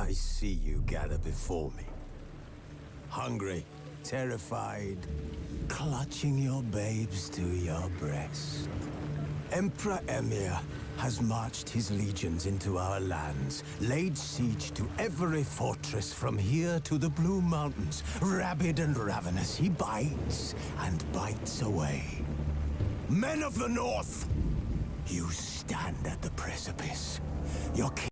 I see you gather before me. Hungry, terrified, clutching your babes to your breast. Emperor Emir has marched his legions into our lands, laid siege to every fortress from here to the Blue Mountains. Rabid and ravenous, he bites and bites away. Men of the North, you stand at the precipice. Your king.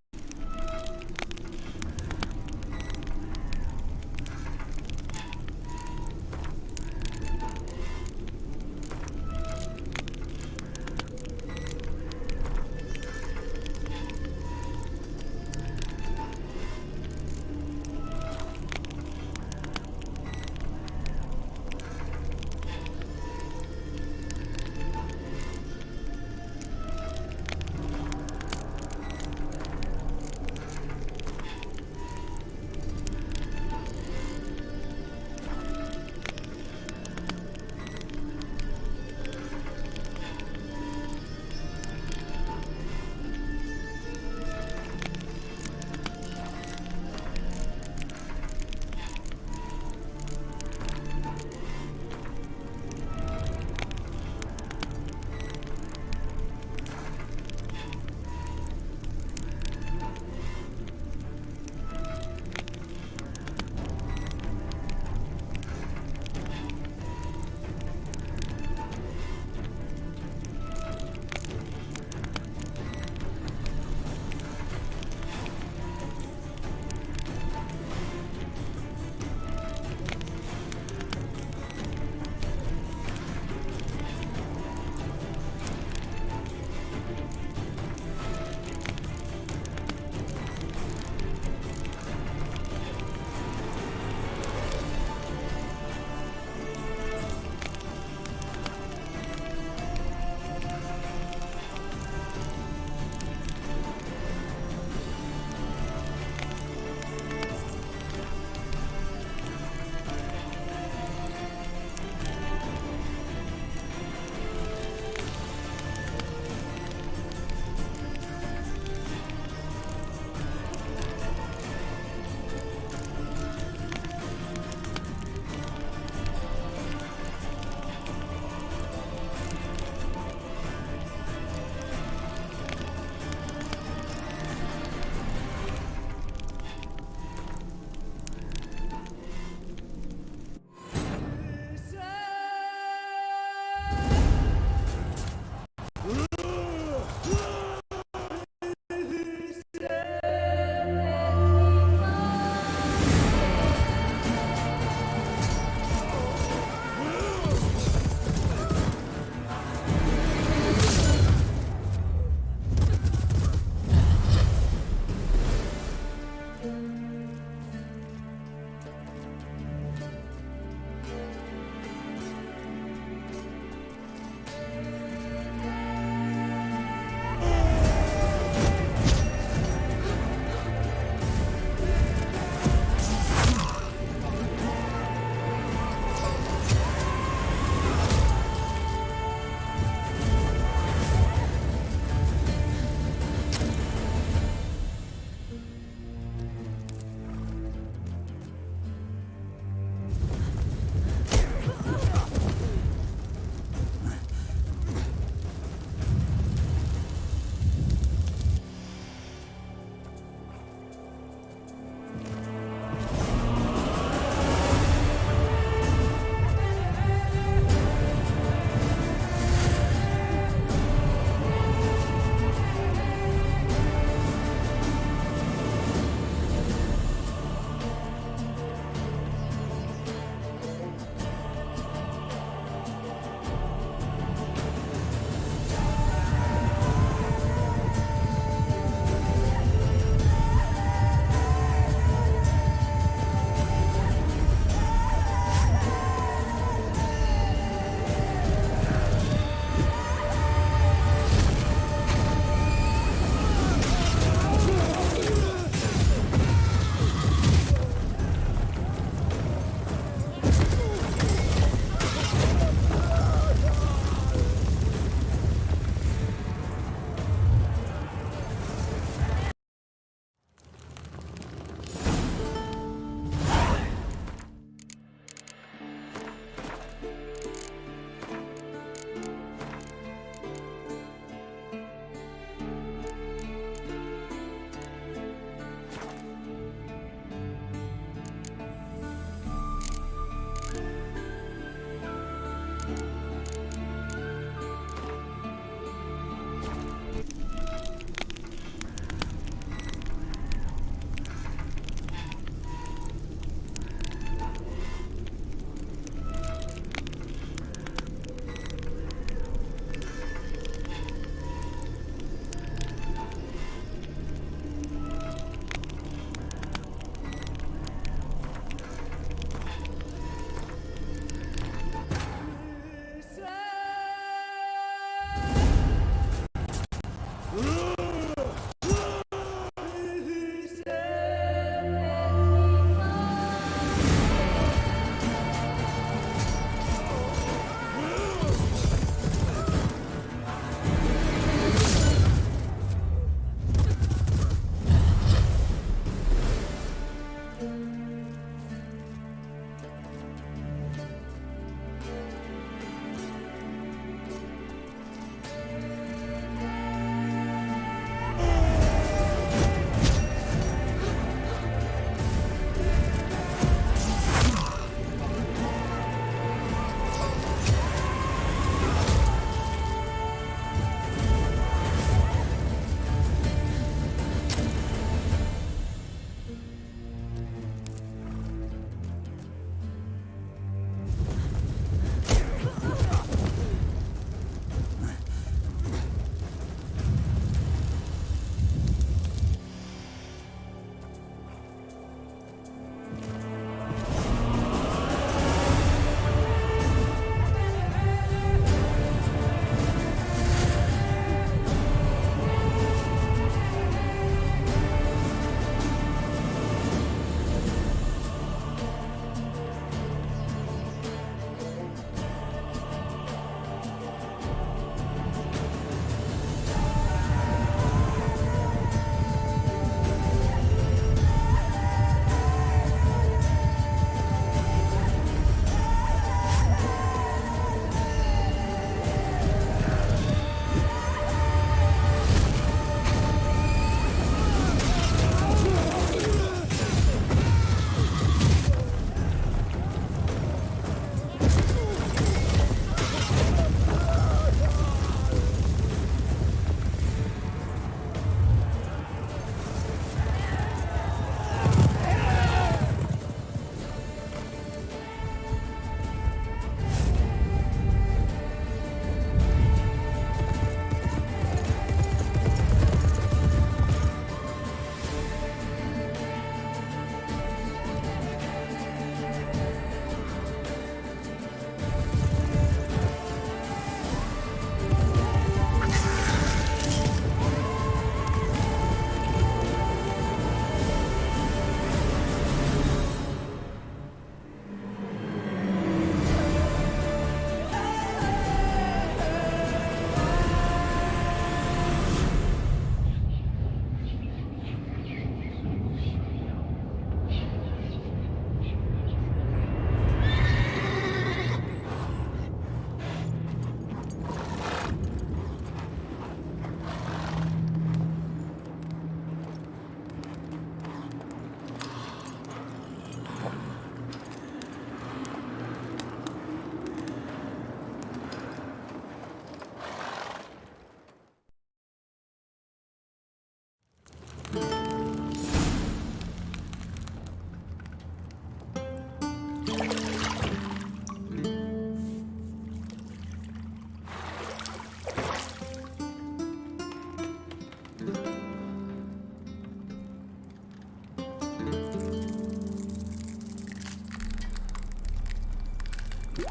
You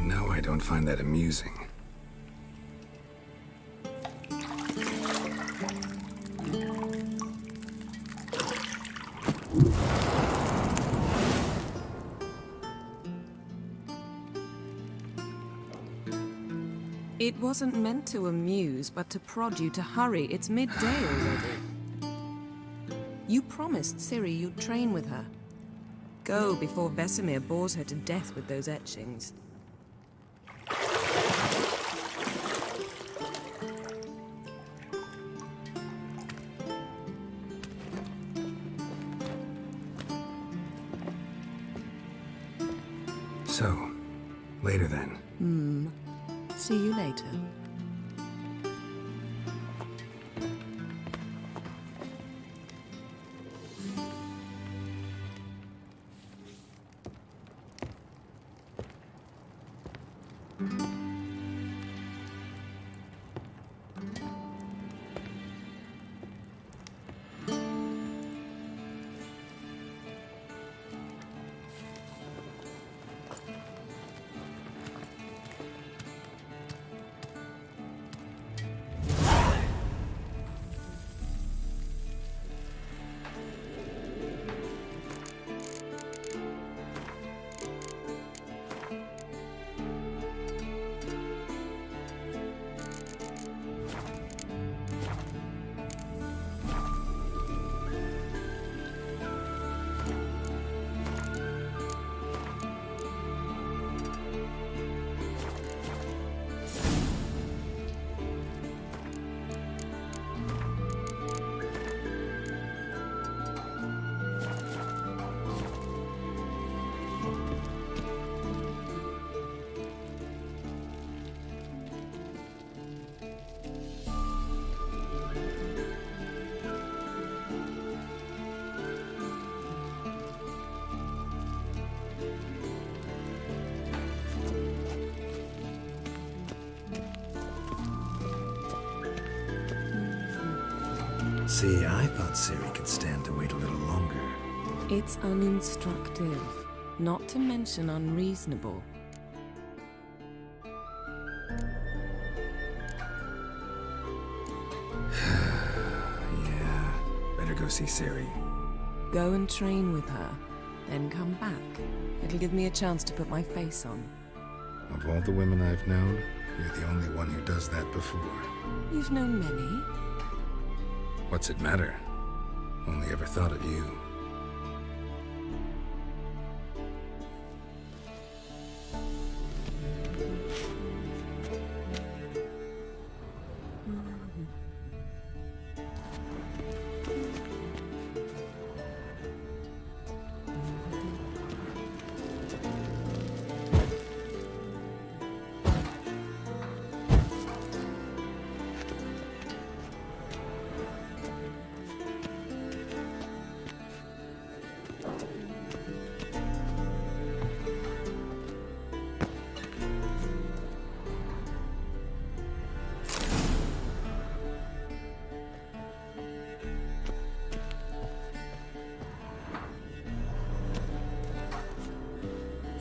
know I don't find that amusing. It wasn't meant to amuse, but to prod you to hurry. It's midday already. You promised Ciri you'd train with her. Go before Vesemir bores her to death with those etchings. So, later then. See you later. See, I thought Ciri could stand to wait a little longer. It's uninstructive, not to mention unreasonable. Yeah, better go see Ciri. Go and train with her, then come back. It'll give me a chance to put my face on. Of all the women I've known, you're the only one who does that before. You've known many. What's it matter? Only ever thought of you.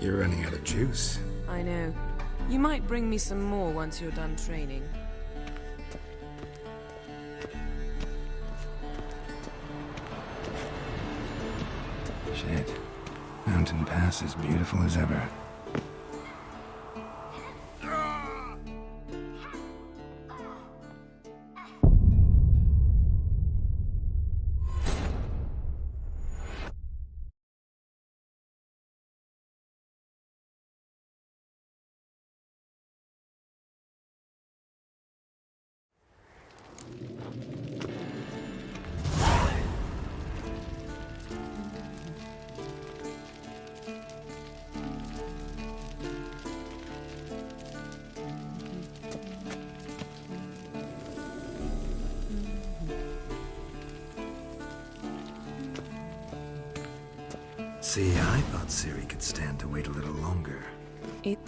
You're running out of juice. I know. You might bring me some more once you're done training. Shit. Mountain Pass is beautiful as ever. See, I thought Ciri could stand to wait a little longer. It...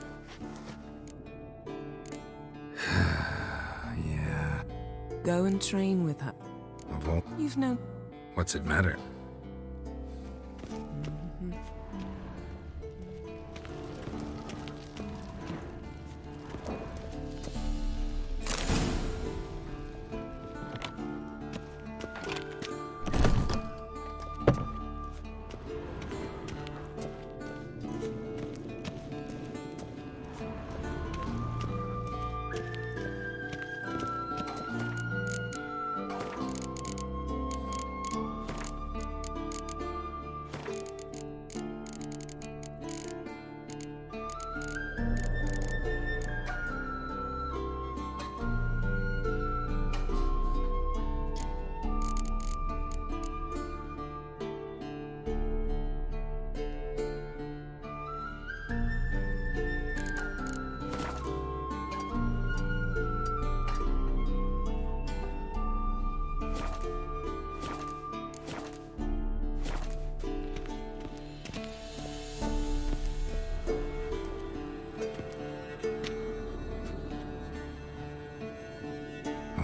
Yeah. Go and train with her. Of all... You've no... What's it matter?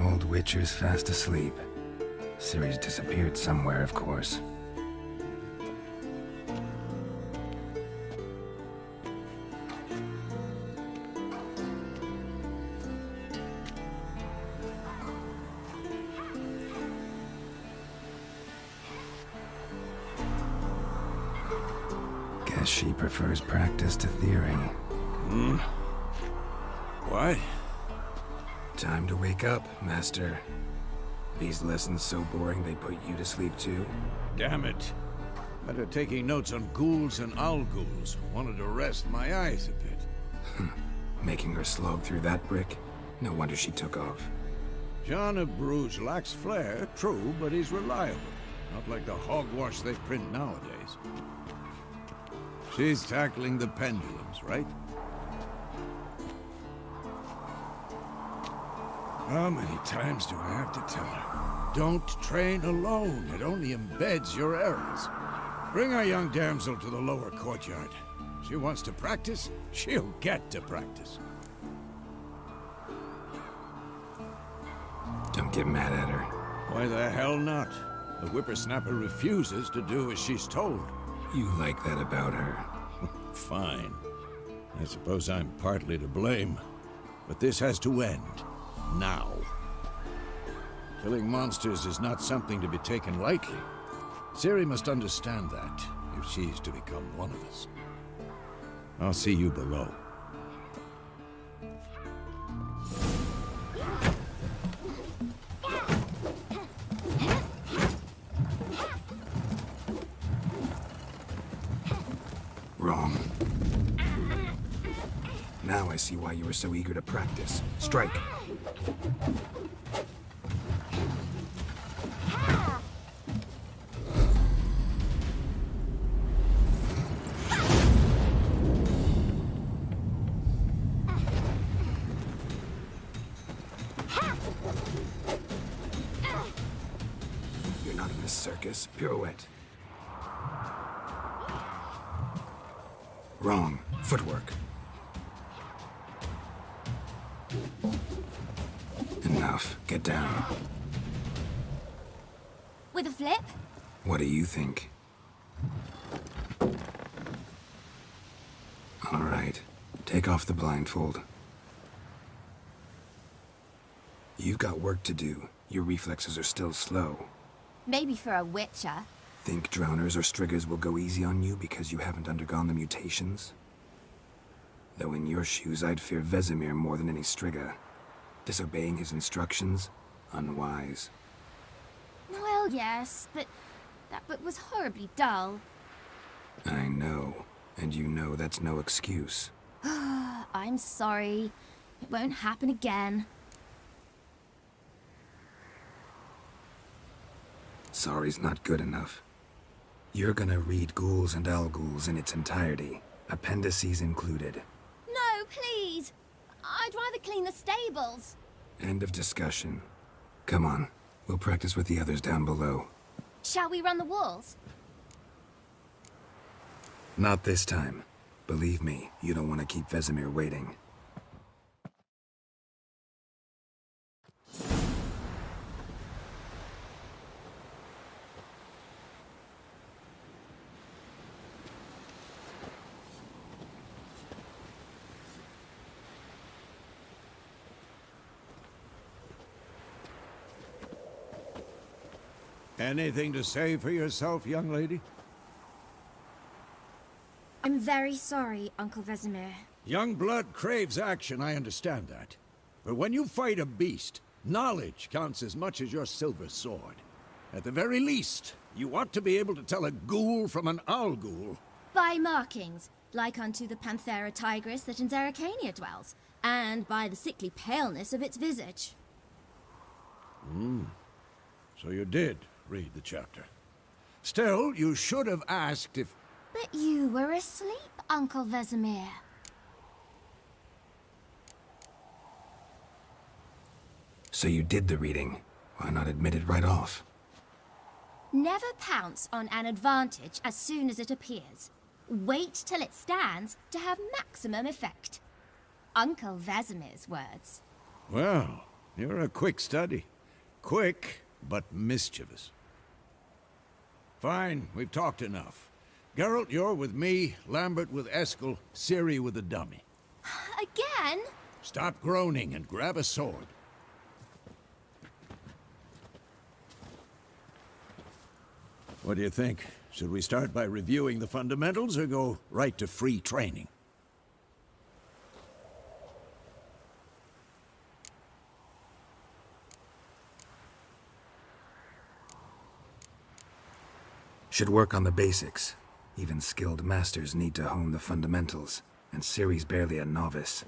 Old Witcher's fast asleep. Ciri's disappeared somewhere, of course. Guess she prefers practice to theory. What? Time to wake up, Master. These lessons so boring they put you to sleep too? Damn it. After taking notes on ghouls and owl-ghouls, wanted to rest my eyes a bit. Making her slog through that brick? No wonder she took off. John of Bruges lacks flair, true, but he's reliable. Not like the hogwash they print nowadays. She's tackling the pendulums, right? How many times do I have to tell her? Don't train alone. It only embeds your errors. Bring our young damsel to the lower courtyard. She wants to practice, she'll get to practice. Don't get mad at her. Why the hell not? The whippersnapper refuses to do as she's told. You like that about her. Fine. I suppose I'm partly to blame. But this has to end. Now. Killing monsters is not something to be taken lightly. Ciri must understand that, if she's to become one of us. I'll see you below. Wrong. Now I see why you were so eager to practice. Strike. You're not in this circus. Pirouette. Wrong. Footwork. Enough. Get down. With a flip? What do you think? All right. Take off the blindfold. You've got work to do. Your reflexes are still slow. Maybe for a witcher. Think drowners or striggers will go easy on you because you haven't undergone the mutations? Though in your shoes, I'd fear Vesemir more than any strigger. Disobeying his instructions? Unwise. Well, yes, but that book was horribly dull. I know. And you know that's no excuse. I'm sorry. It won't happen again. Sorry's not good enough. You're gonna read Ghouls and Owl-Ghouls in its entirety, appendices included. No, please! I'd rather clean the stables. End of discussion. Come on, we'll practice with the others down below. Shall we run the walls? Not this time. Believe me, you don't want to keep Vesemir waiting. Anything to say for yourself, young lady? I'm very sorry, Uncle Vesemir. Young blood craves action, I understand that. But when you fight a beast, knowledge counts as much as your silver sword. At the very least, you ought to be able to tell a ghoul from an owl ghoul. By markings, like unto the Panthera tigris that in Zerrikania dwells, and by the sickly paleness of its visage. So you did read the chapter. Still, you should have asked if... But you were asleep, Uncle Vesemir. So you did the reading. Why not admit it right off? Never pounce on an advantage as soon as it appears. Wait till it stands to have maximum effect. Uncle Vesemir's words. Well, you're a quick study. Quick, but mischievous. Fine, we've talked enough. Geralt, you're with me, Lambert with Eskel, Ciri with the dummy. Again? Stop groaning and grab a sword. What do you think? Should we start by reviewing the fundamentals or go right to free training? Should work on the basics. Even skilled masters need to hone the fundamentals, and Ciri's barely a novice.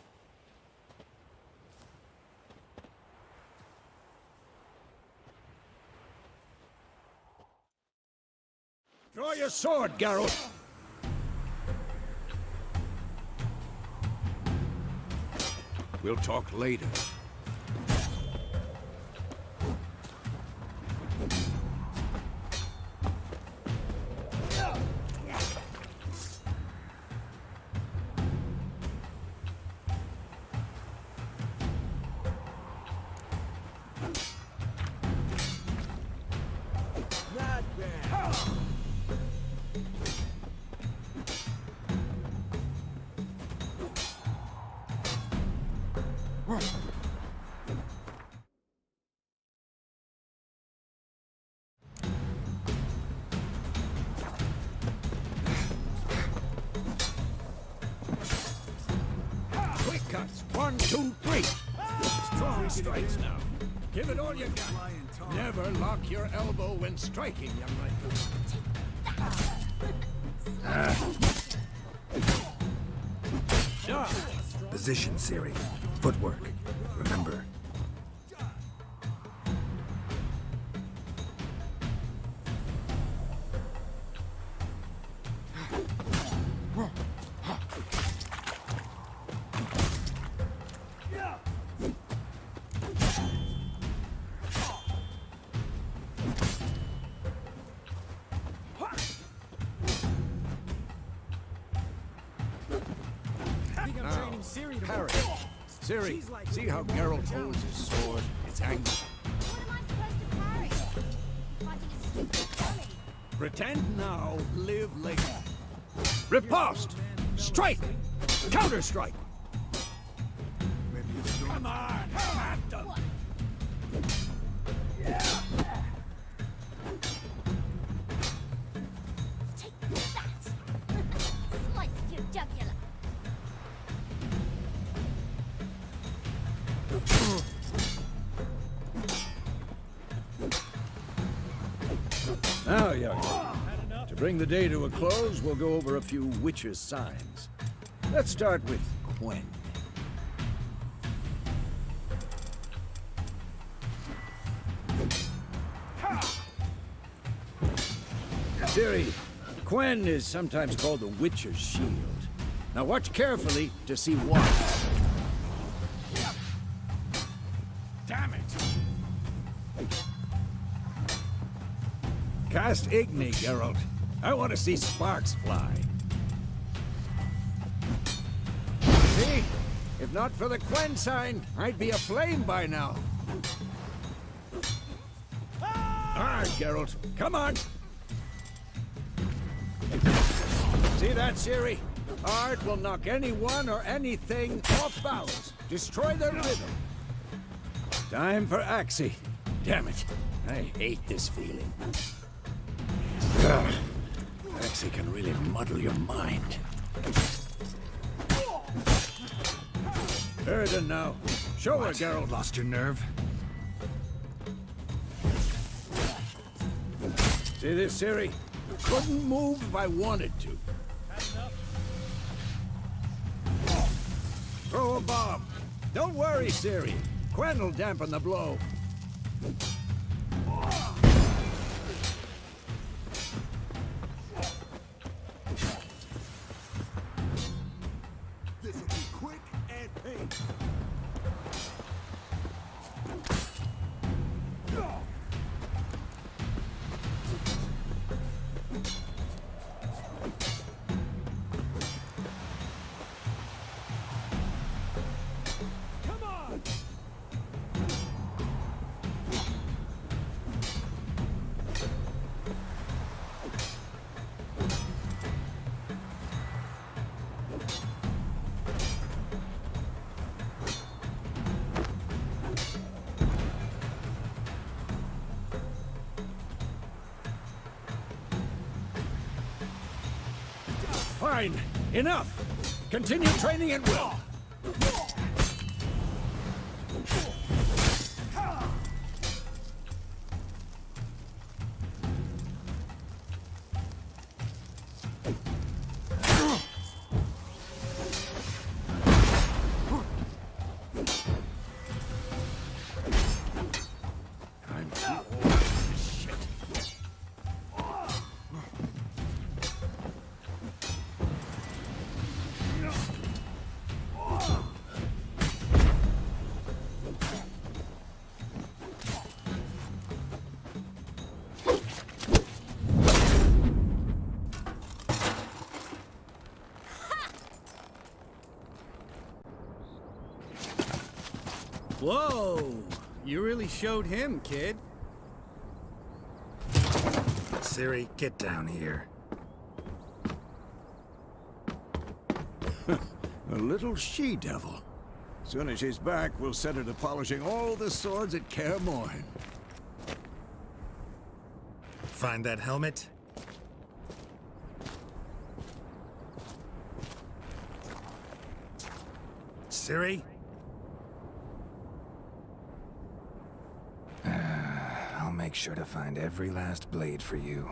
Draw your sword, Geralt! We'll talk later. Quick cuts. 1, 2, 3. Strong strikes now. Give it all you got. Never lock your elbow when striking, young lady. Position, Ciri. Footwork. Remember. Parry. Ciri, see how Geralt holds his sword? It's angry. What am I supposed to parry? Fighting a stupid dummy. Pretend now, live later. Riposte! Strike! Counter-strike! Come on! Have them! Take that! Slice your jugular. Now, young lady, to bring the day to a close, we'll go over a few witches' signs. Let's start with Quen. Ciri, Quen is sometimes called the Witcher's Shield. Now watch carefully to see why. Damn it! Cast Igni, Geralt. I want to see sparks fly. See? If not for the Quen sign, I'd be aflame by now. All right, Geralt, come on! See that, Ciri? Art will knock anyone or anything off balance. Destroy their rhythm. Time for Axie. Damn it. I hate this feeling. Ugh. Axie can really muddle your mind. Erden now. Show her, Geralt. Lost your nerve? See this, Ciri? Couldn't move if I wanted to. Throw a bomb. Don't worry, Ciri. Quen will dampen the blow. This'll be quick and painful. Fine. Enough. Continue training at will. I'm too old for this shit. Whoa! You really showed him, kid. Ciri, get down here. A little she-devil. Soon as she's back, we'll set her to polishing all the swords at Kaer Morhen. Find that helmet? Ciri? I'll make sure to find every last blade for you.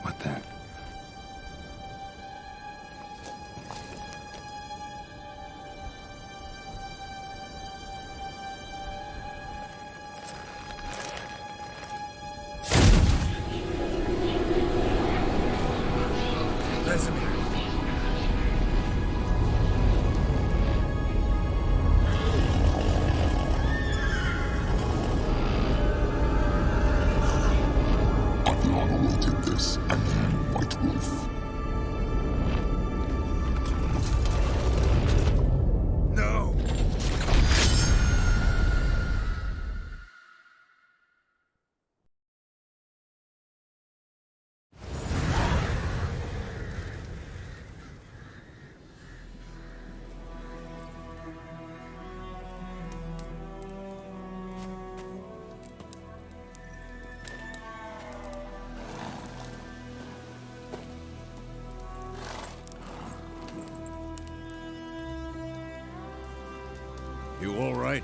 What the? You all right?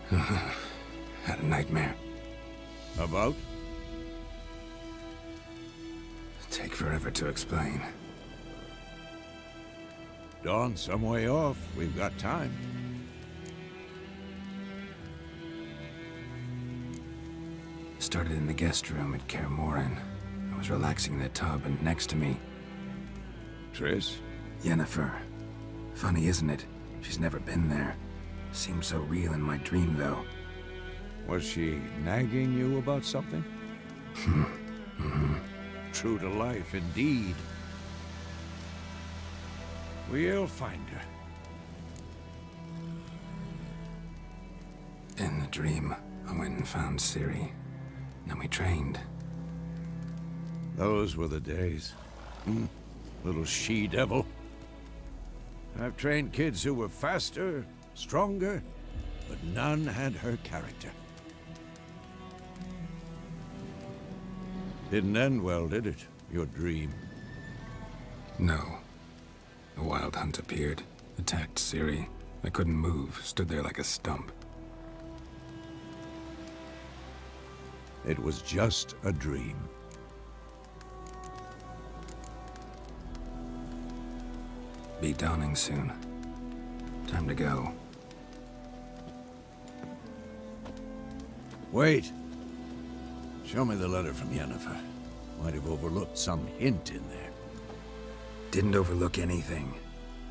Had a nightmare. About? Take forever to explain. Dawn's some way off. We've got time. Started in the guest room at Kaer Morhen. I was relaxing in the tub, and next to me, Triss? Yennefer. Funny, isn't it? She's never been there. Seemed so real in my dream, though. Was she nagging you about something? True to life, indeed. We'll find her. In the dream, I went and found Ciri. Then we trained. Those were the days. Little she-devil. I've trained kids who were faster, stronger, but none had her character. Didn't end well, did it? Your dream? No. A wild hunt appeared, attacked Ciri. I couldn't move, stood there like a stump. It was just a dream. Be dawning soon. Time to go. Wait. Show me the letter from Yennefer. Might have overlooked some hint in there. Didn't overlook anything.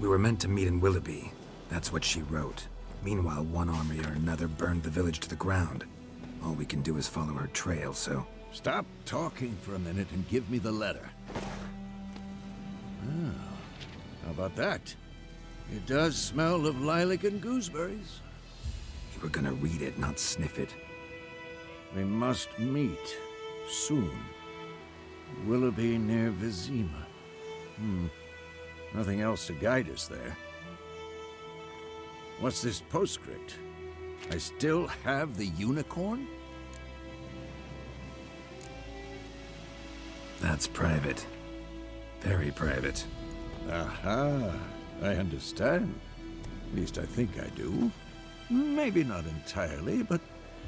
We were meant to meet in Willoughby. That's what she wrote. Meanwhile, one army or another burned the village to the ground. All we can do is follow her trail, so... Stop talking for a minute and give me the letter. Oh, how about that? It does smell of lilac and gooseberries. You were gonna read it, not sniff it. We must meet soon. Willoughby near Vizima. Nothing else to guide us there. What's this postscript? I still have the unicorn? That's private. Very private. Aha, I understand. At least I think I do. Maybe not entirely, but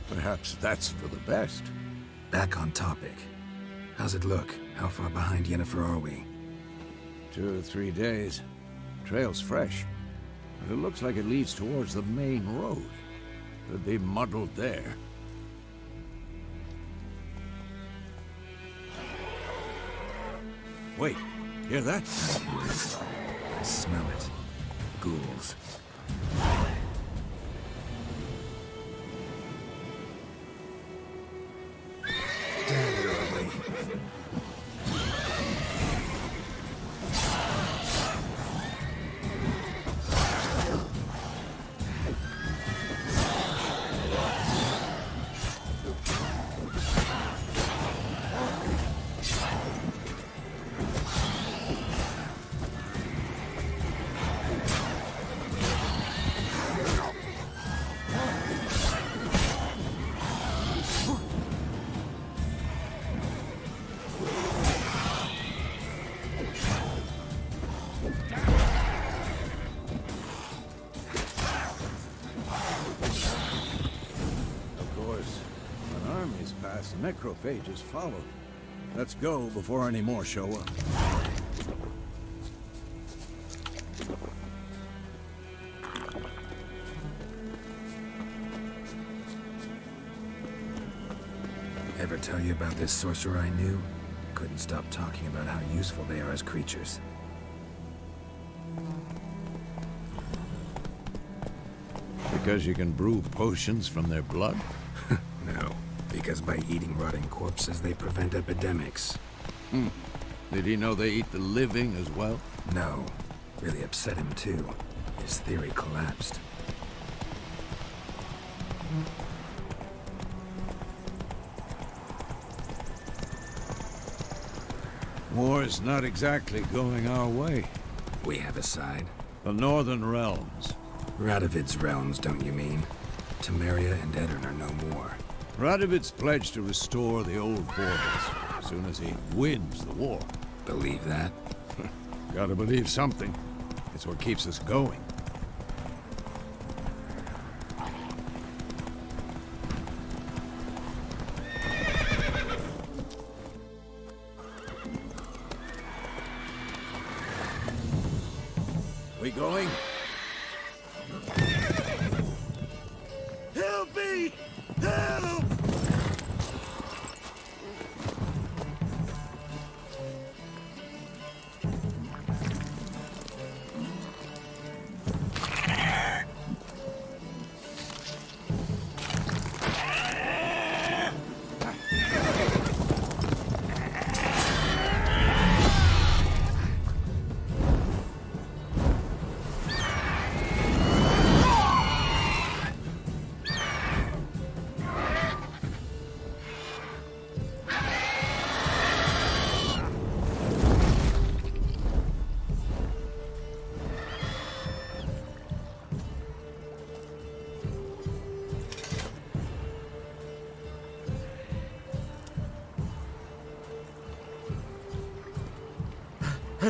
perhaps that's for the best. Back on topic. How's it look? How far behind Yennefer are we? 2 or 3 days. Trail's fresh, but it looks like it leads towards the main road. Could be muddled there. Wait, hear that? I smell it. Ghouls. Damn, they're ugly. Necrophages follow. Let's go before any more show up. Ever tell you about this sorcerer I knew? Couldn't stop talking about how useful they are as creatures. Because you can brew potions from their blood? No, because by eating rotting corpses, they prevent epidemics. Did he know they eat the living as well? No. Really upset him, too. His theory collapsed. War's not exactly going our way. We have a side. The Northern Realms. Radovid's realms, don't you mean? Temeria and Edirn are no more. Radovid's pledged to restore the old borders as soon as he wins the war. Believe that? Gotta believe something. It's what keeps us going. We going? Help me! Help!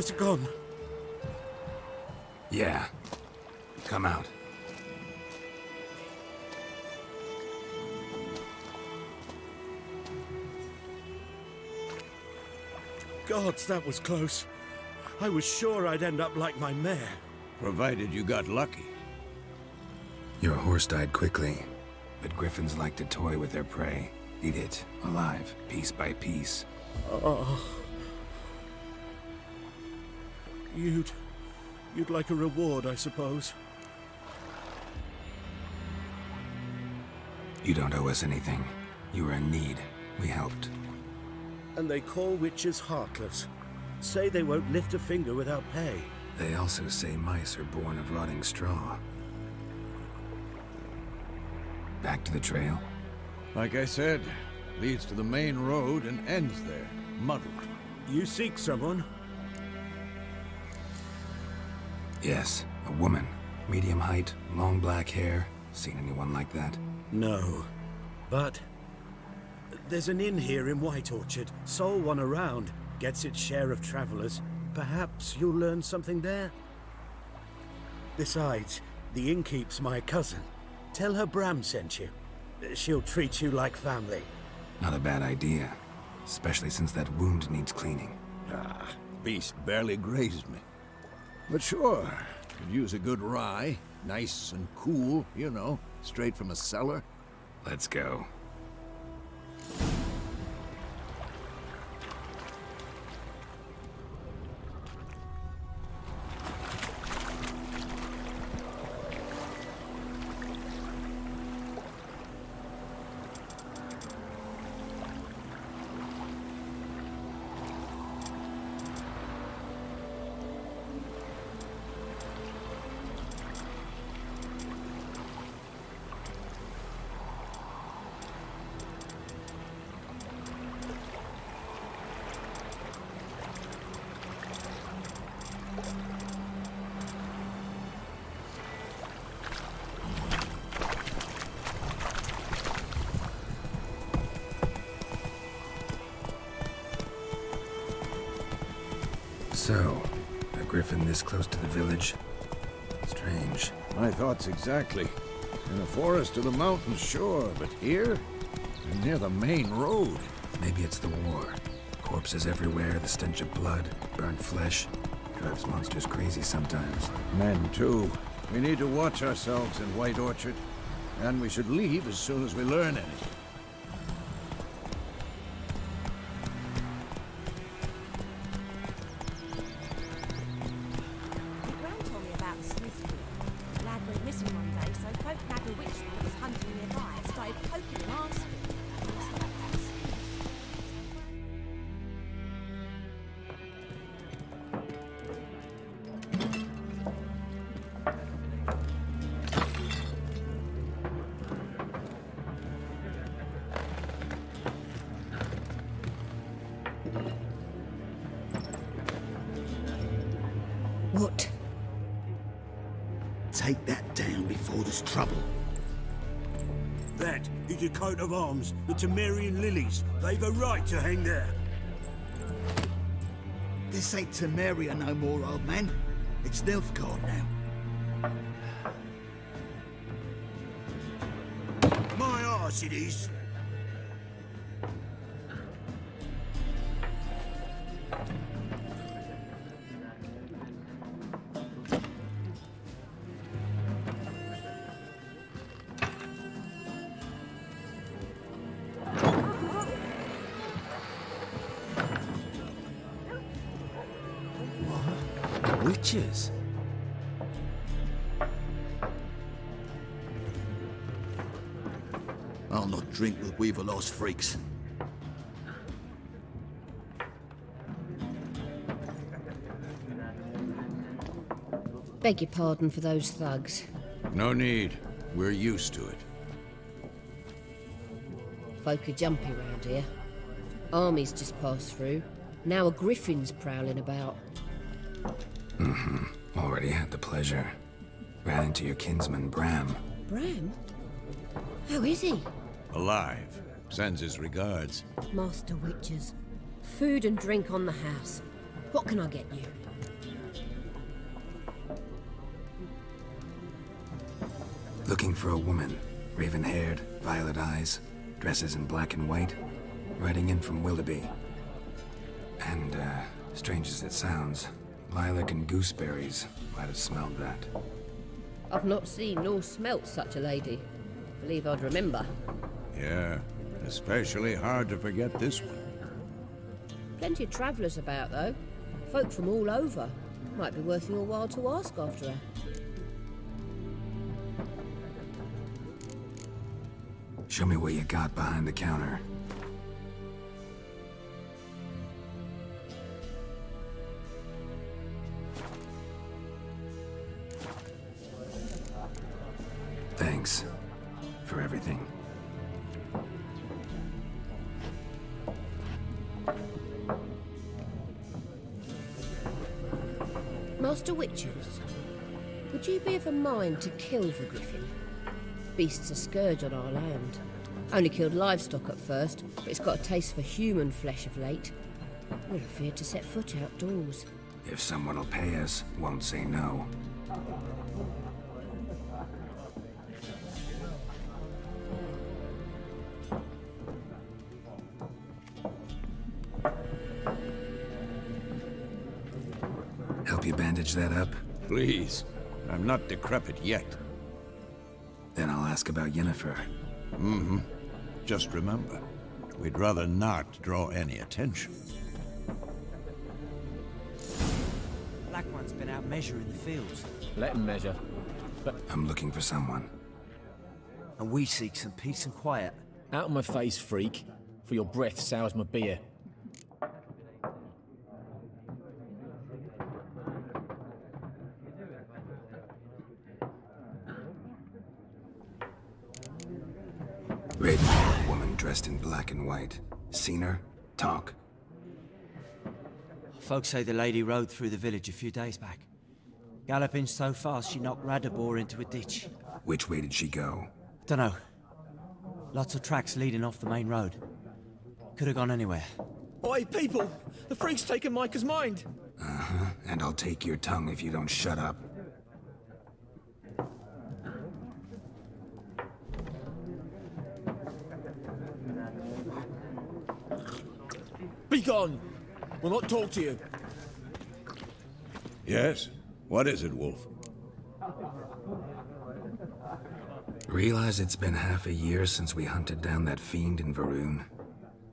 Has it gone? Yeah. Come out. Gods, that was close. I was sure I'd end up like my mare. Provided you got lucky. Your horse died quickly, but griffins like to toy with their prey. Eat it, alive, piece by piece. Oh. You'd like a reward, I suppose. You don't owe us anything. You were in need. We helped. And they call witches heartless. Say they won't lift a finger without pay. They also say mice are born of rotting straw. Back to the trail? Like I said, leads to the main road and ends there, muddled. You seek someone? Yes, a woman. Medium height, long black hair. Seen anyone like that? No. But there's an inn here in White Orchard. Sole one around. Gets its share of travelers. Perhaps you'll learn something there? Besides, the innkeep's my cousin. Tell her Bram sent you. She'll treat you like family. Not a bad idea. Especially since that wound needs cleaning. Beast barely grazed me. But sure, could use a good rye. Nice and cool, you know, straight from a cellar. Let's go. So, a griffin this close to the village? Strange. My thoughts exactly. In the forest or the mountains, sure, but here? And near the main road. Maybe it's the war. Corpses everywhere, the stench of blood, burnt flesh. Drives monsters crazy sometimes. Men, too. We need to watch ourselves in White Orchard. And we should leave as soon as we learn anything. What? Take that down before there's trouble. That is a coat of arms, the Temerian lilies. They've a right to hang there. This ain't Temeria no more, old man. It's Nilfgaard now. My arse it is. Witches? I'll not drink with Weaver-lost freaks. Beg your pardon for those thugs. No need. We're used to it. Folk are jumpy round here. Armies just passed through. Now a griffin's prowling about. Already had the pleasure. Ran into your kinsman, Bram. Bram? How is he? Alive. Sends his regards. Master witches. Food and drink on the house. What can I get you? looking for a woman. Raven-haired, violet eyes, dresses in black and white, riding in from Willoughby. And, strange as it sounds, lilac and gooseberries might have smelled that. I've not seen nor smelt such a lady. Believe I'd remember. Yeah, especially hard to forget this one. Plenty of travellers about, though. Folk from all over. Might be worth your while to ask after her. Show me what you got behind the counter. Thanks for everything. Master Witchers, would you be of a mind to kill the griffin? Beast's a scourge on our land. Only killed livestock at first, but it's got a taste for human flesh of late. We're afraid to set foot outdoors. If someone will pay us, won't say no. Help you bandage that up? Please, I'm not decrepit yet. Then I'll ask about Yennefer. Mm-hmm. Just remember, we'd rather not draw any attention. Black One's been out measuring the fields. Let him measure. But I'm looking for someone. And we seek some peace and quiet. out of my face, freak. For your breath sours my beer. Red woman dressed in black and white. Seen her? Talk. Folks say the lady rode through the village a few days back. Galloping so fast she knocked Radabor into a ditch. Which way did she go? Dunno. Lots of tracks leading off the main road. Could have gone anywhere. Oi, people! The freak's taken Micah's mind! Uh-huh. And I'll take your tongue if you don't shut up. Be gone! We'll not talk to you. Yes? What is it, Wolf? Realize it's been half a year since we hunted down that fiend in Varun.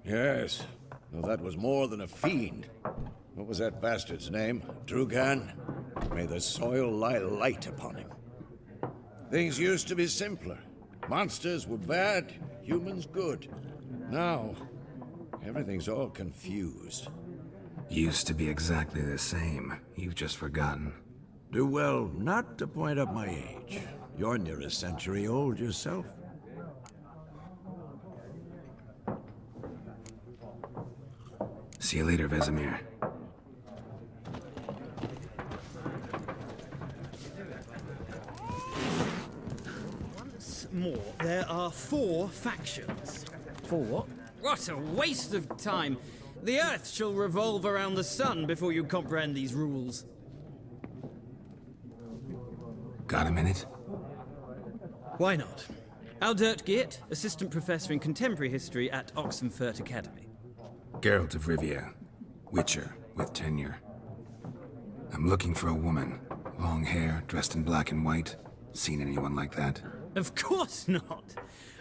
Yes. Well, that was more than a fiend. What was that bastard's name? Drugan? May the soil lie light upon him. Things used to be simpler. Monsters were bad, humans good. Now, everything's all confused. Used to be exactly the same. You've just forgotten. Do well not to point up my age. You're near a century old yourself. See you later, Vesemir. Once more, there are 4 factions. 4 what? What a waste of time! The Earth shall revolve around the sun before you comprehend these rules. Got a minute? Why not? Aldert Geert, Assistant Professor in Contemporary History at Oxenfurt Academy. Geralt of Rivia. Witcher, with tenure. I'm looking for a woman. Long hair, dressed in black and white. Seen anyone like that? Of course not!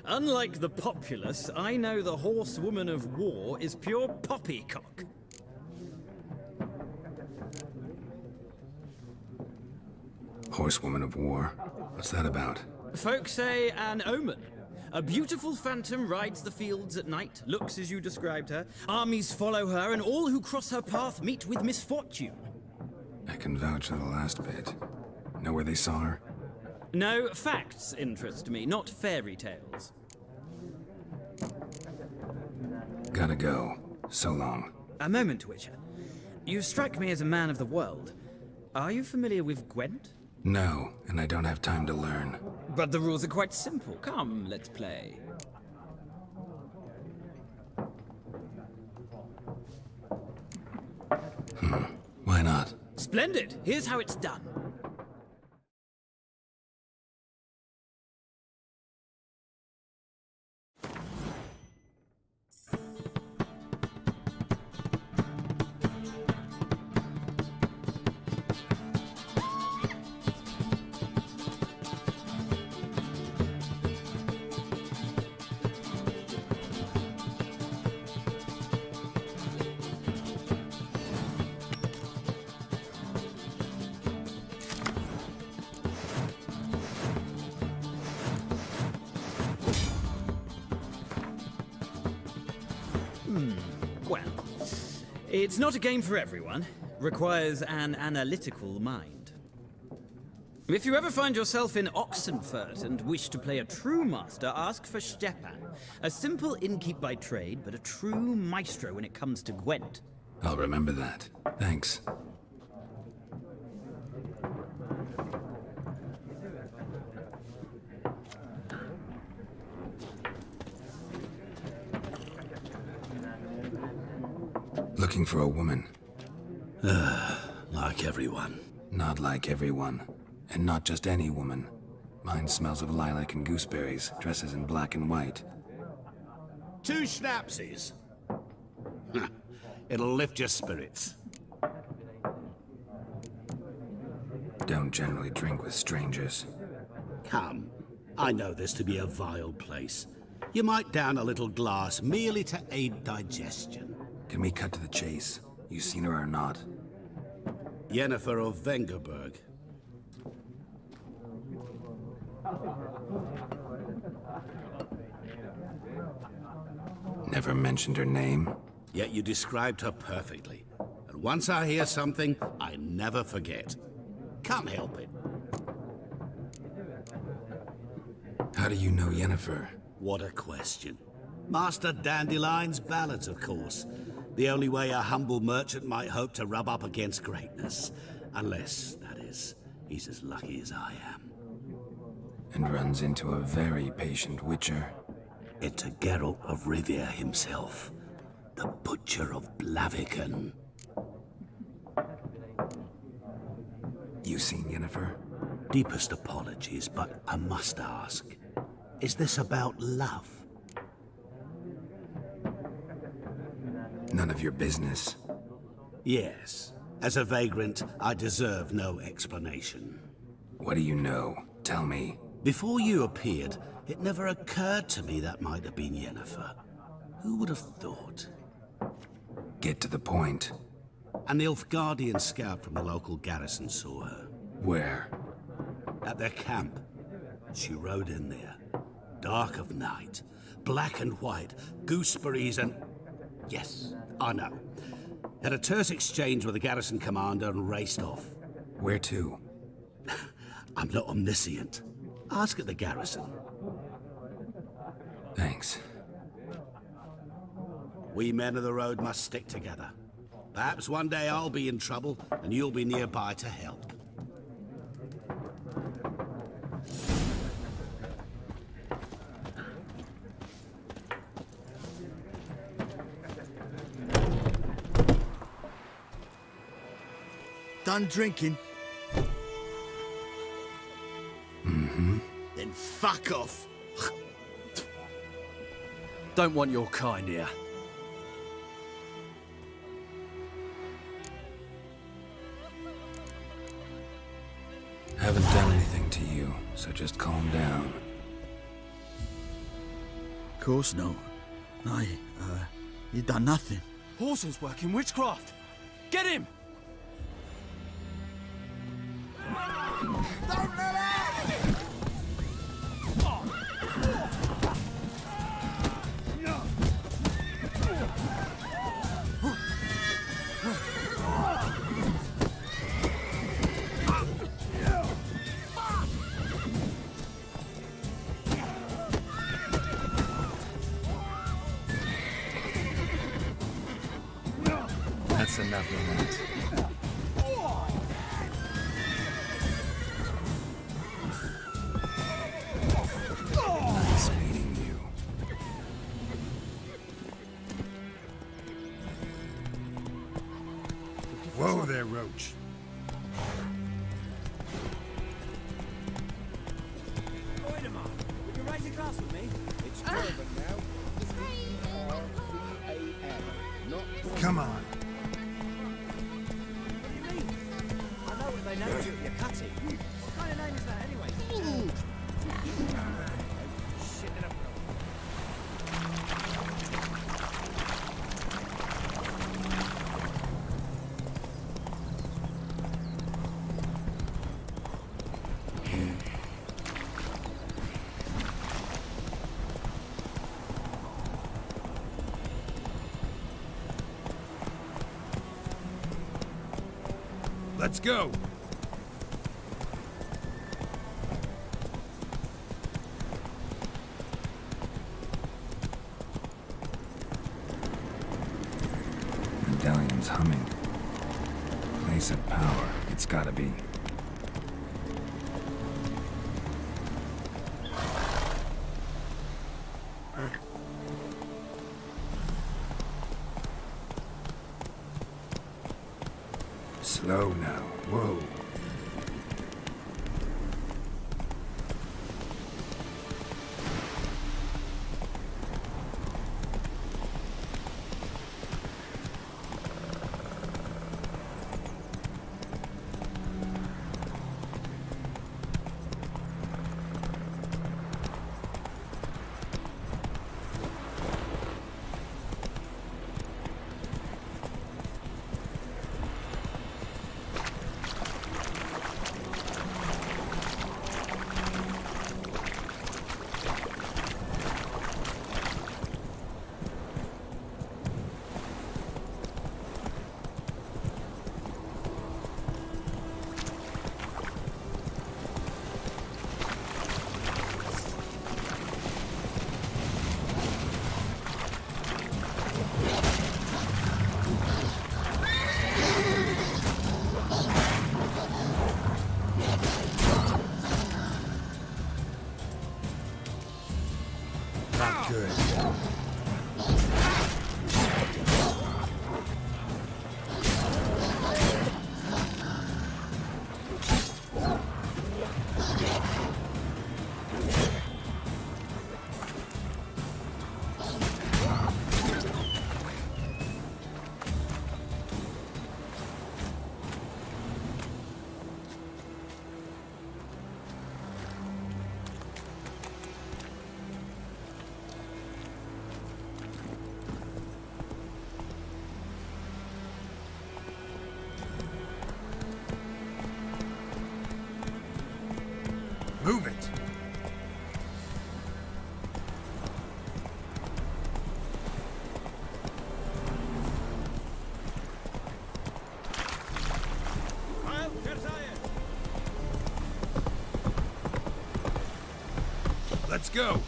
Unlike the populace, I know the horsewoman of war is pure poppycock. Horsewoman of war? What's that about? Folk say an omen. A beautiful phantom rides the fields at night, looks as you described her. Armies follow her, and all who cross her path meet with misfortune. I can vouch for the last bit. Know where they saw her? No, facts interest me, not fairy tales. Gotta go. So long. A moment, Witcher. You strike me as a man of the world. Are you familiar with Gwent? No, and I don't have time to learn. But the rules are quite simple. Come, let's play. Why not? Splendid! Here's how it's done. Well, it's not a game for everyone. Requires an analytical mind. If you ever find yourself in Oxenfurt and wish to play a true master, ask for Stepan. A simple innkeep by trade, but a true maestro when it comes to Gwent. I'll remember that. Thanks. Looking for a woman. Like everyone. Not like everyone. And not just any woman. Mine smells of lilac and gooseberries, dresses in black and white. 2 schnapsies. It'll lift your spirits. Don't generally drink with strangers. Come. I know this to be a vile place. You might down a little glass merely to aid digestion. Can we cut to the chase? You seen her or not? Yennefer of Vengerberg. Never mentioned her name? Yet you described her perfectly. And once I hear something, I never forget. Can't help it. How do you know Yennefer? What a question. Master Dandelion's ballads, of course. The only way a humble merchant might hope to rub up against greatness. Unless, that is, he's as lucky as I am. And runs into a very patient witcher. Into Geralt of Rivia himself. The Butcher of Blaviken. You seen Yennefer? Deepest apologies, but I must ask. Is this about love? None of your business. Yes. As a vagrant, I deserve no explanation. What do you know? Tell me. Before you appeared, it never occurred to me that might have been Yennefer. Who would have thought? Get to the point. An Nilfgaardian scout from the local garrison saw her. Where? At their camp. She rode in there. Dark of night. Black and white. Gooseberries and... Yes, I know. Had a terse exchange with the garrison commander and raced off. Where to? I'm not omniscient. Ask at the garrison. Thanks. We men of the road must stick together. Perhaps one day I'll be in trouble and you'll be nearby to help. Done drinking? Mm-hmm. Then fuck off. Don't want your kind here. Haven't done anything to you, so just calm down. Of course not. You done nothing. Horses working witchcraft. Get him! Don't let out! That's enough of that. Nice meeting you. Whoa there, Roach. Wait a moment. Would you raise a glass with me? It's German now. R-V-A-N. Not... Come on. What do you mean? I know what they named you at your cutting. What kind of name is that anyway? Shit in a... Let's go! Medallion's humming. Place of power, it's gotta be. Slow now, whoa. Not good. Move it! Let's go!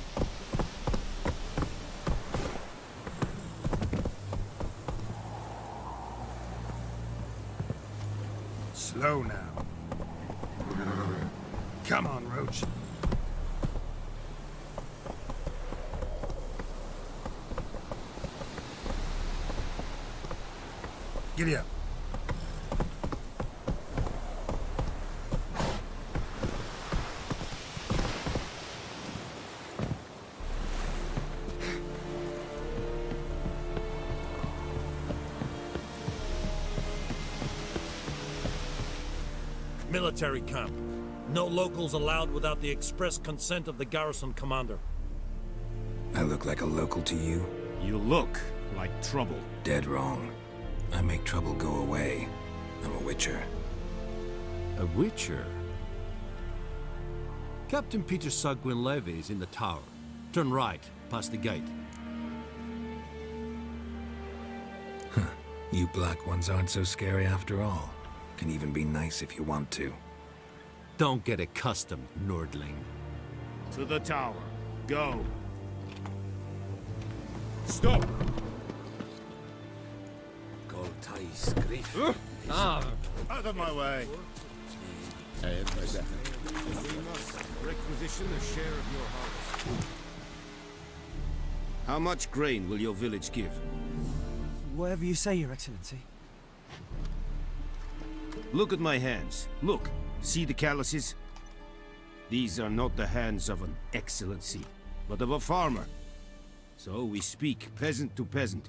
Slow now. Come on, Roach. Giddy up. Military camp. No locals allowed without the express consent of the garrison commander. I look like a local to you? You look like trouble. Dead wrong. I make trouble go away. I'm a witcher. A witcher? Captain Peter Sagwin Levy is in the tower. Turn right, past the gate. You black ones aren't so scary after all. Can even be nice if you want to. Don't get accustomed, Nordling. To the tower. Go. Stop! Out of my way. We must requisition a share of your harvest. How much grain will your village give? Whatever you say, Your Excellency. Look at my hands. Look. See the calluses? These are not the hands of an excellency, but of a farmer. So we speak peasant to peasant.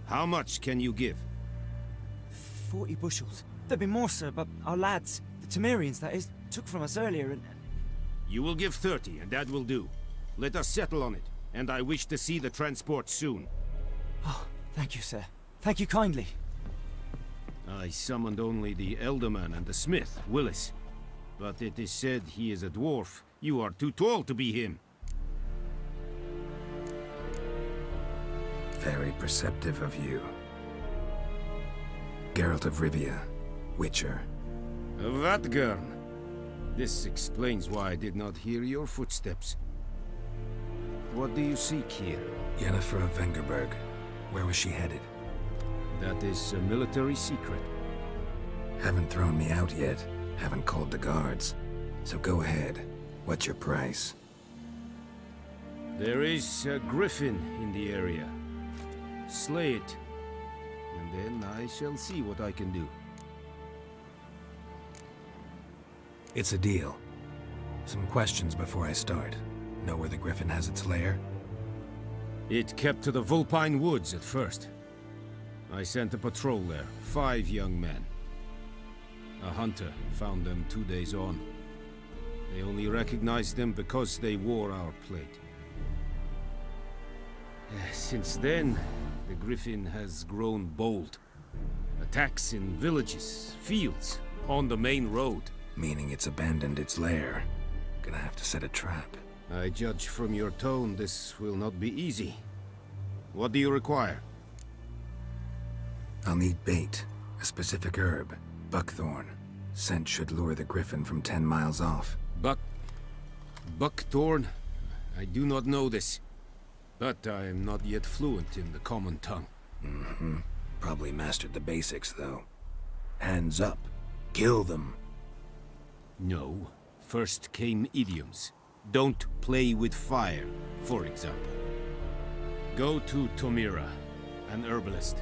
How much can you give? 40 bushels. There'd be more, sir, but our lads, the Temerians, that is, took from us earlier and... You will give 30, and that will do. Let us settle on it, and I wish to see the transport soon. Oh, thank you, sir. Thank you kindly. I summoned only the Elderman and the smith, Willis. But it is said he is a dwarf. You are too tall to be him. Very perceptive of you. Geralt of Rivia, Witcher. Vatgern. This explains why I did not hear your footsteps. What do you seek here? Yennefer of Vengerberg. Where was she headed? That is a military secret. Haven't thrown me out yet. Haven't called the guards. So go ahead. What's your price? There is a griffin in the area. Slay it, and then I shall see what I can do. It's a deal. Some questions before I start. Know where the griffin has its lair? It kept to the Vulpine Woods at first. I sent a patrol there, 5 young men. A hunter found them 2 days on. They only recognized them because they wore our plate. Since then, the griffin has grown bold. Attacks in villages, fields, on the main road. Meaning it's abandoned its lair. Gonna have to set a trap. I judge from your tone this will not be easy. What do you require? I'll need bait. A specific herb. Buckthorn. Scent should lure the griffin from 10 miles off. Buckthorn? I do not know this. But I am not yet fluent in the common tongue. Mm-hmm. Probably mastered the basics, though. Hands up. Kill them. No. First came idioms. Don't play with fire, for example. Go to Tomira, an herbalist.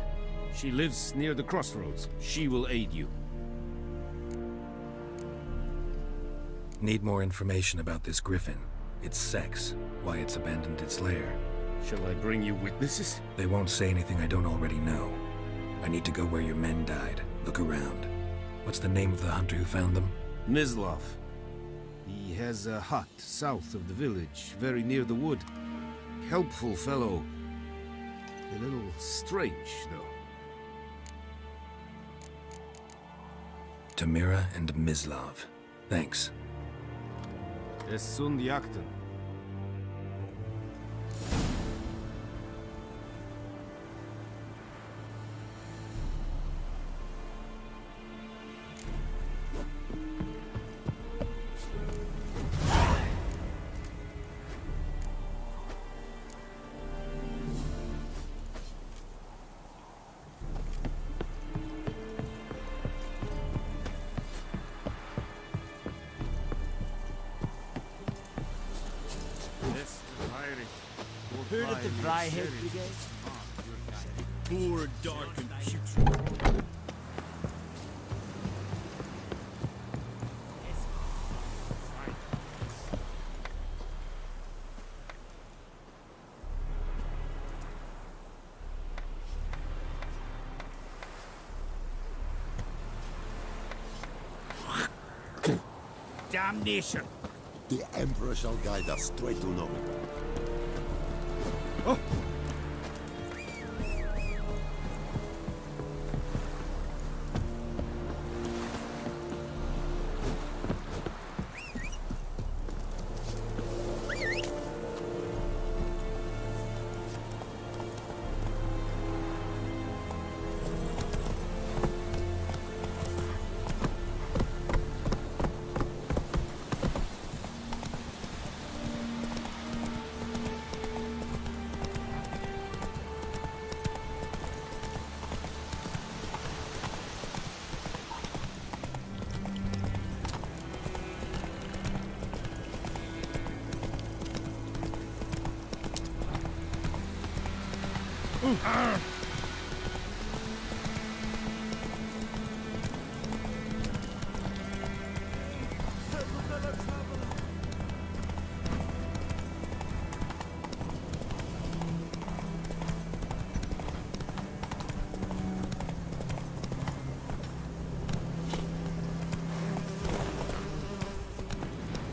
She lives near the crossroads. She will aid you. Need more information about this griffin. Its sex, why it's abandoned its lair. Shall I bring you witnesses? They won't say anything I don't already know. I need to go where your men died. Look around. What's the name of the hunter who found them? Mislav. He has a hut south of the village, very near the wood. Helpful fellow. A little strange, though. Tomira and Mislav. Thanks. Es sunt jakten. Heard of the Vryhead Brigade? Poor, dark, and putrid. Damnation! The Emperor shall guide us straight to Nome. Oh!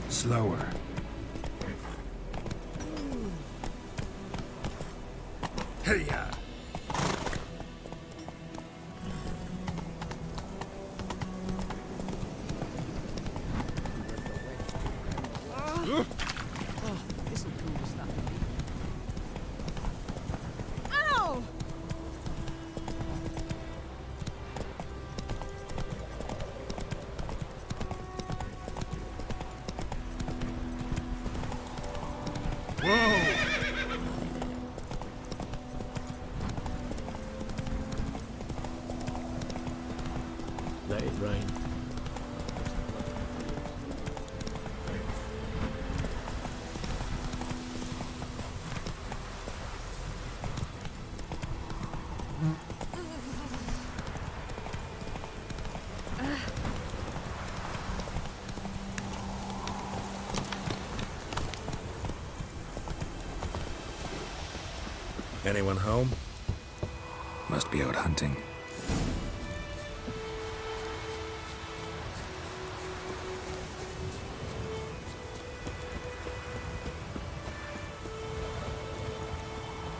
Slower. Hey-ya! Ow! Anyone home? Must be out hunting.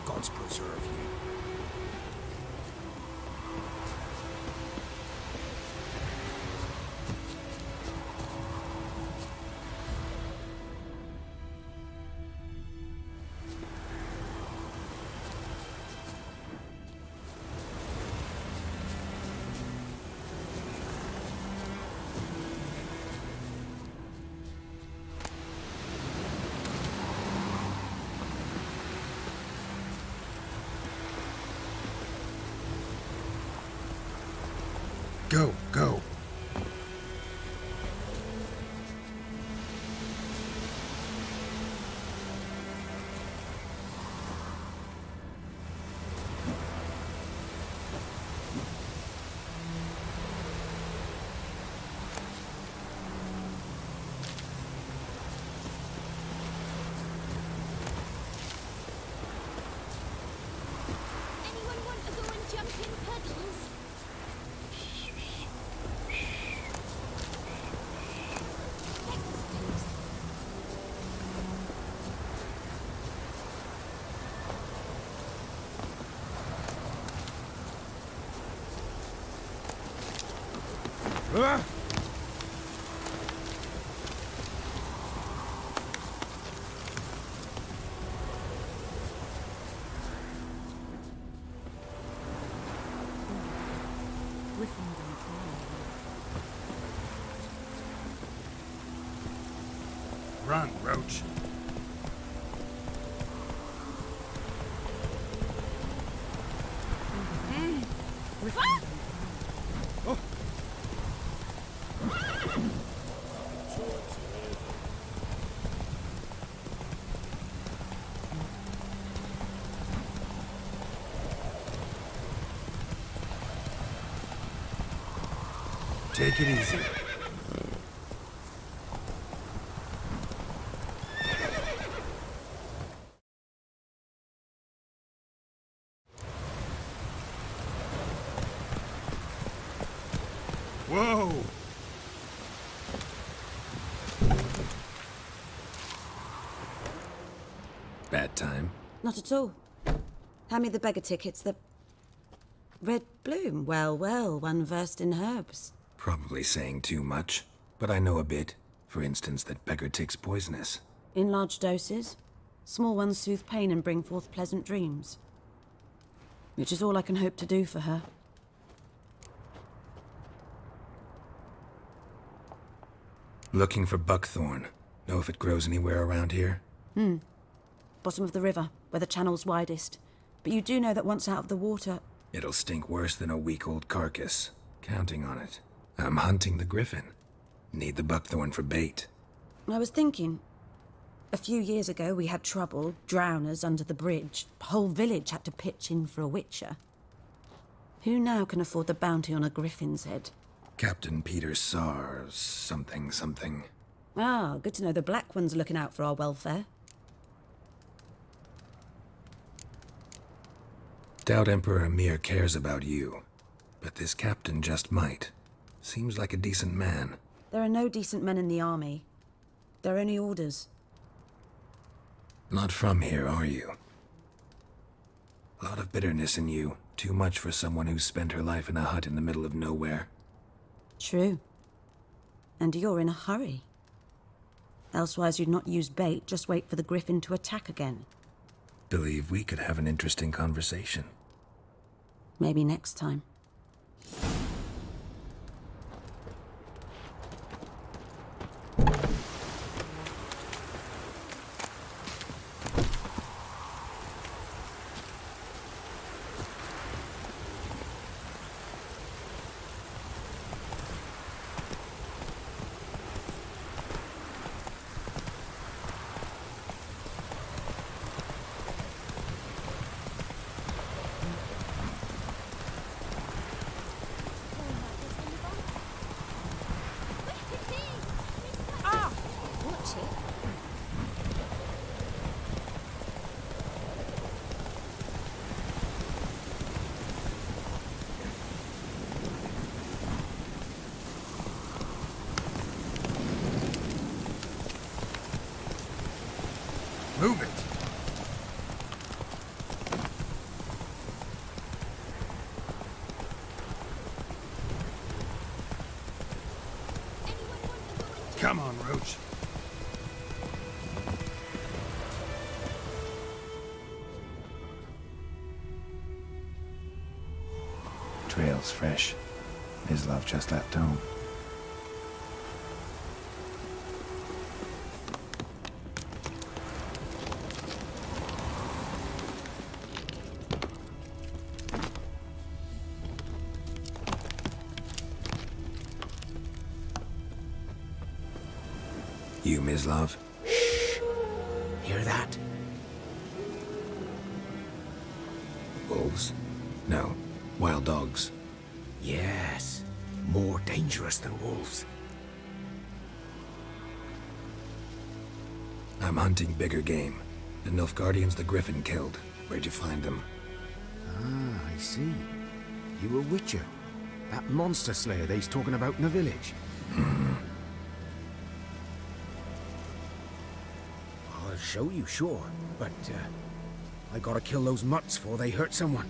Gods preserve you. Go, go. Anyone want to go and jump in puddles? Ah! Run, Roach. Oh. Take it easy. Whoa! Bad time. Not at all. Hand me the beggar tickets, the... Red bloom. Well, well, one versed in herbs. Probably saying too much, but I know a bit. For instance, that beggar tick's poisonous. In large doses. Small ones soothe pain and bring forth pleasant dreams. Which is all I can hope to do for her. Looking for buckthorn. Know if it grows anywhere around here? Bottom of the river, where the channel's widest. But you do know that once out of the water... It'll stink worse than a week-old carcass. Counting on it. I'm hunting the griffin. Need the buckthorn for bait. I was thinking... A few years ago we had trouble, drowners under the bridge. Whole village had to pitch in for a witcher. Who now can afford the bounty on a griffin's head? Captain Peter Sars, something. Ah, good to know the Black One's looking out for our welfare. Doubt Emperor Emir cares about you, but this captain just might. Seems like a decent man. There are no decent men in the army. They're only orders. Not from here, are you? A lot of bitterness in you. Too much for someone who's spent her life in a hut in the middle of nowhere. True. And you're in a hurry. Elsewise you'd not use bait, just wait for the griffin to attack again. Believe we could have an interesting conversation. Maybe next time. Move it! Come on, Roach. Trail's fresh. Mislav just left home. You, Mislav? Shh! Hear that? Wolves? No. Wild dogs. Yes. More dangerous than wolves. I'm hunting bigger game. The Nilfgaardians the Griffin killed. Where'd you find them? Ah, I see. You a witcher. That monster slayer they's talking about in the village. I'll show you, sure. But, I gotta kill those mutts before they hurt someone.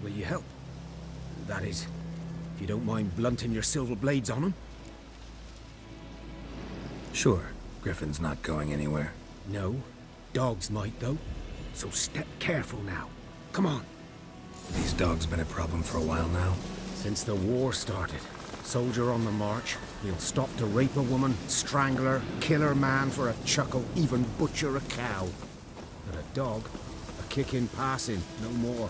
Will you help? That is, if you don't mind blunting your silver blades on them. Sure. Griffin's not going anywhere. No. Dogs might, though. So step careful now. Come on. These dogs been a problem for a while now? Since the war started. Soldier on the march. He'll stop to rape a woman, strangle her, kill her man for a chuckle, even butcher a cow. But a dog, a kick in passing, no more.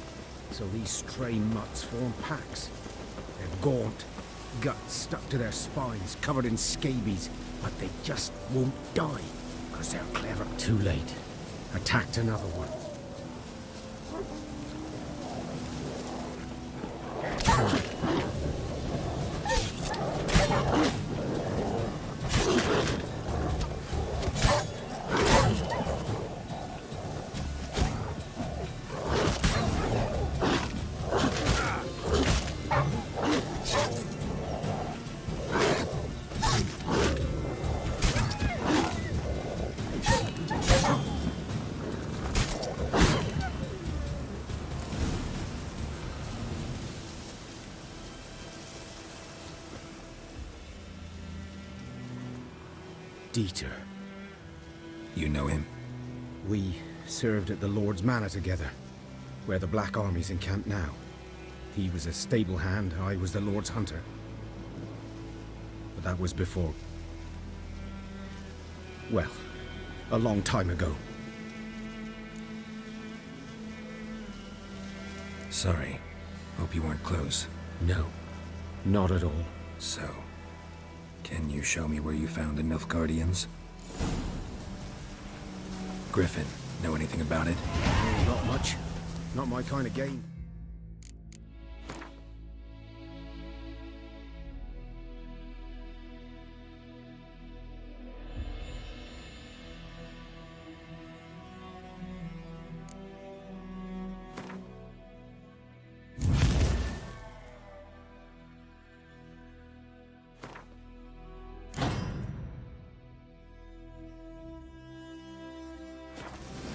So these stray mutts form packs. They're gaunt, guts stuck to their spines, covered in scabies, but they just won't die, because they're clever. Too late. Attacked another one. Dieter. You know him? We served at the Lord's Manor together, where the Black Army's encamped now. He was a stable hand, I was the Lord's hunter. But that was before... well, a long time ago. Sorry. Hope you weren't close. No, not at all. So, can you show me where you found the Nilfgaardians? Griffin, know anything about it? Not much. Not my kind of game.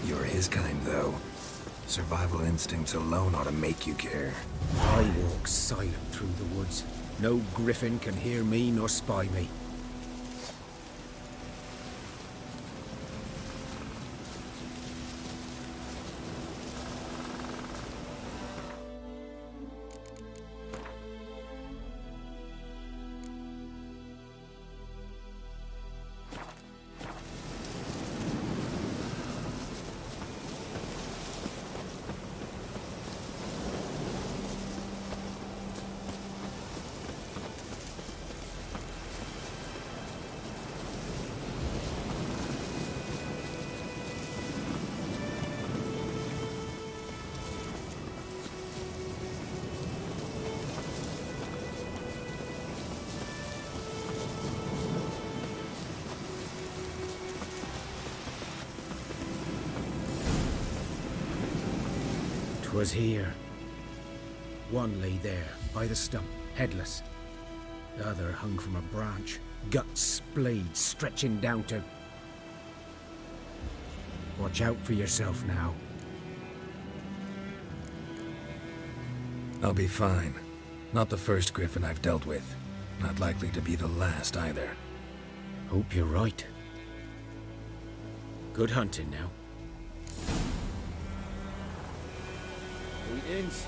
You're his kind, though. Survival instincts alone ought to make you care. I walk silent through the woods. No griffin can hear me nor spy me. Was here. One lay there, by the stump, headless. The other hung from a branch, guts splayed, stretching down to... Watch out for yourself now. I'll be fine. Not the first griffin I've dealt with. Not likely to be the last either. Hope you're right. Good hunting now. Greetings.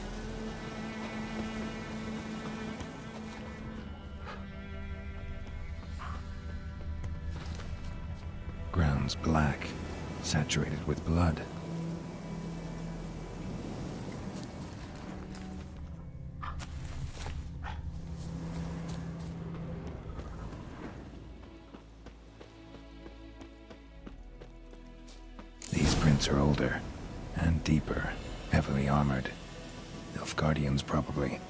Ground's black, saturated with blood. These prints are older and deeper, heavily armored. Nilfgaardians, probably.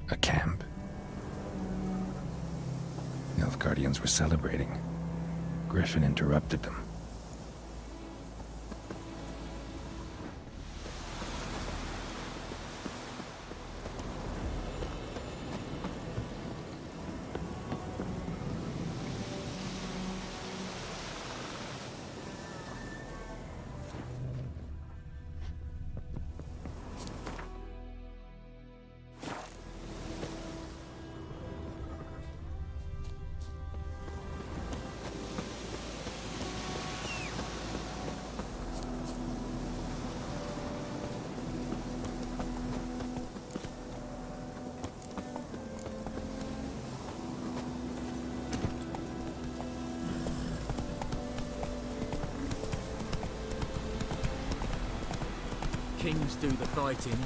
A camp. Nilfgaardians were celebrating. Griffin interrupted them. Kings do the fighting.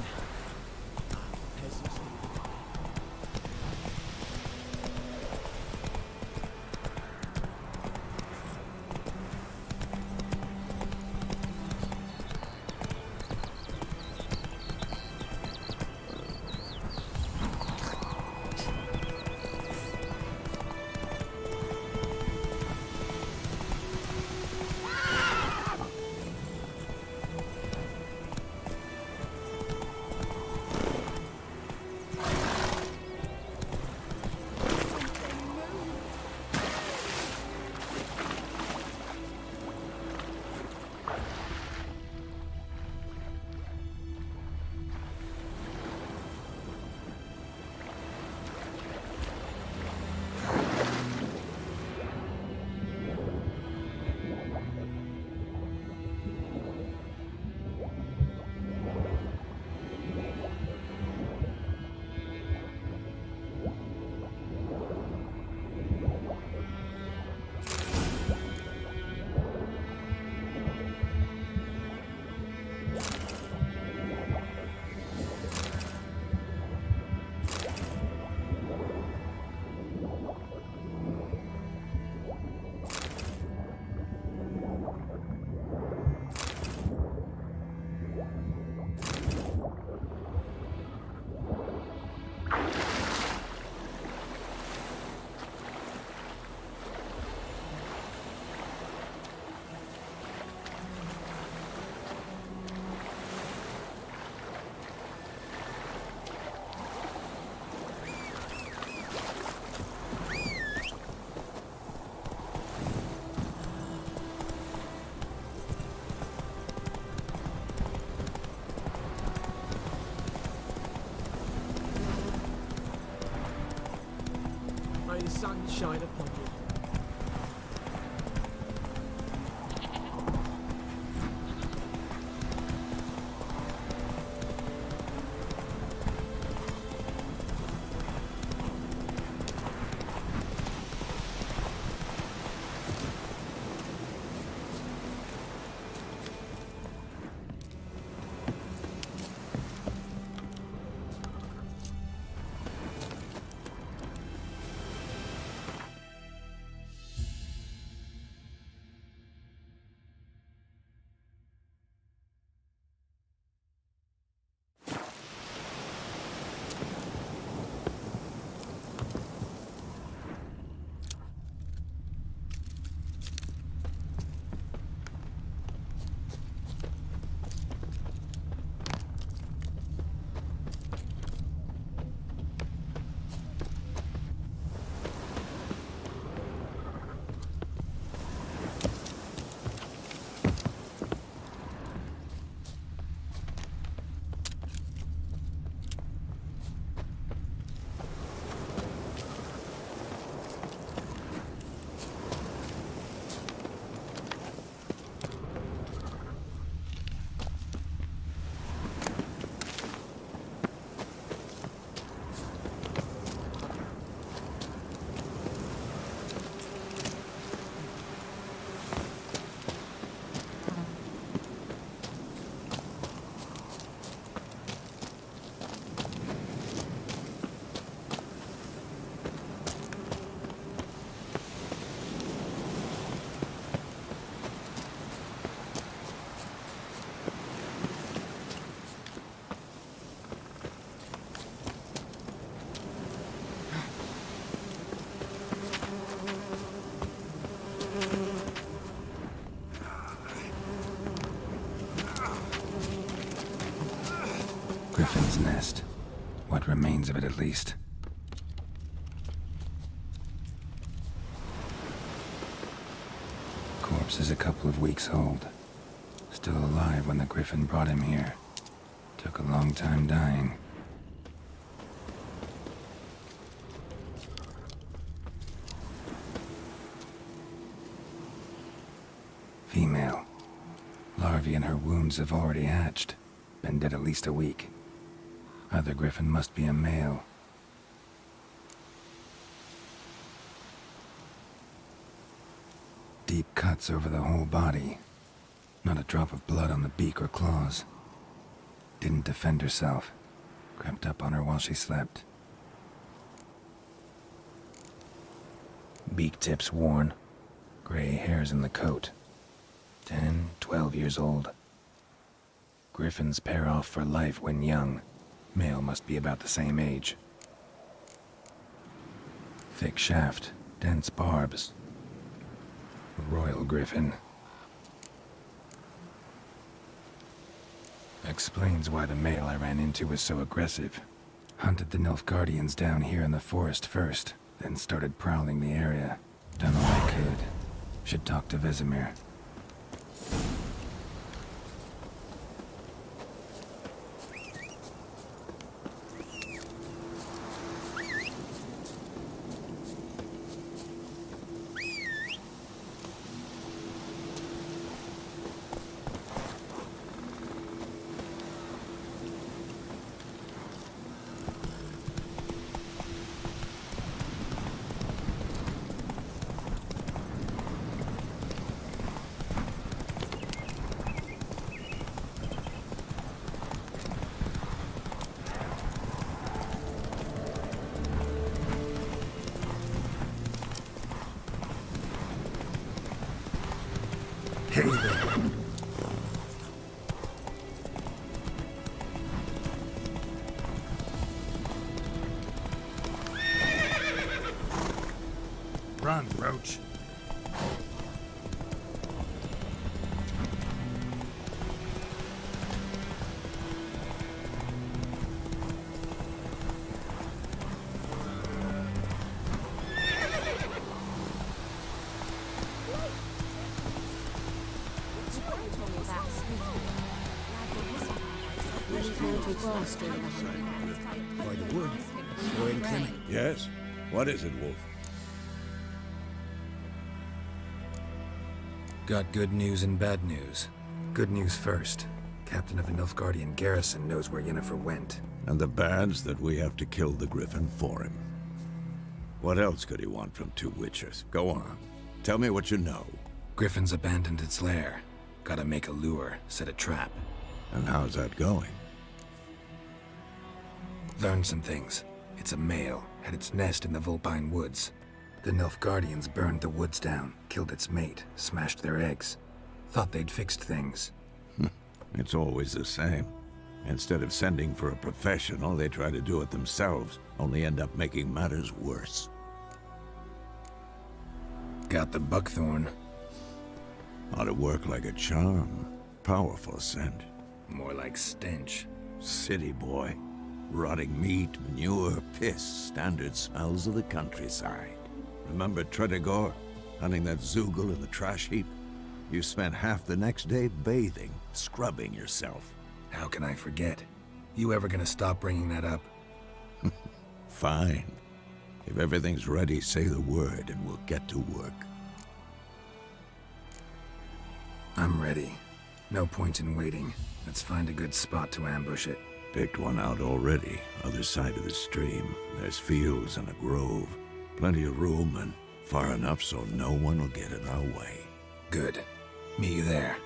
Peasants. shine upon you. Griffin's nest. What remains of it, at least. Corpse is a couple of weeks old. Still alive when the Griffin brought him here. Took a long time dying. Female. Larvae in her wounds have already hatched. Been dead at least a week. Other Griffin must be a male. Deep cuts over the whole body. Not a drop of blood on the beak or claws. Didn't defend herself. Crept up on her while she slept. Beak tips worn. Gray hairs in the coat. 10, 12 years old. Griffins pair off for life when young. Male must be about the same age. Thick shaft, dense barbs. Royal Griffin. Explains why the male I ran into was so aggressive. Hunted the Nilfgaardians down here in the forest first, then started prowling the area. Done all I could. Should talk to Vesemir. Hey there. Run, Roach. By the wood. Boy and Clement. Yes? What is it, Wolf? Got good news and bad news. Good news first. Captain of the Nilfgaardian garrison knows where Yennefer went. And the bad's that we have to kill the Griffin for him. What else could he want from two witchers? Go on. Tell me what you know. Griffin's abandoned its lair. Gotta make a lure, set a trap. And how's that going? Learned some things. It's a male, had its nest in the Vulpine Woods. The Nilfgaardians burned the woods down, killed its mate, smashed their eggs. Thought they'd fixed things. It's always the same. Instead of sending for a professional, they try to do it themselves, only end up making matters worse. Got the buckthorn. Ought to work like a charm. Powerful scent. More like stench. City boy. Rotting meat, manure, piss, standard smells of the countryside. Remember Tredegor? Hunting that Zoogle in the trash heap? You spent half the next day bathing, scrubbing yourself. How can I forget? You ever gonna stop bringing that up? Fine. If everything's ready, say the word and we'll get to work. I'm ready. No point in waiting. Let's find a good spot to ambush it. Picked one out already, other side of the stream. There's fields and a grove. Plenty of room and far enough so no one will get in our way. Good. Meet you there.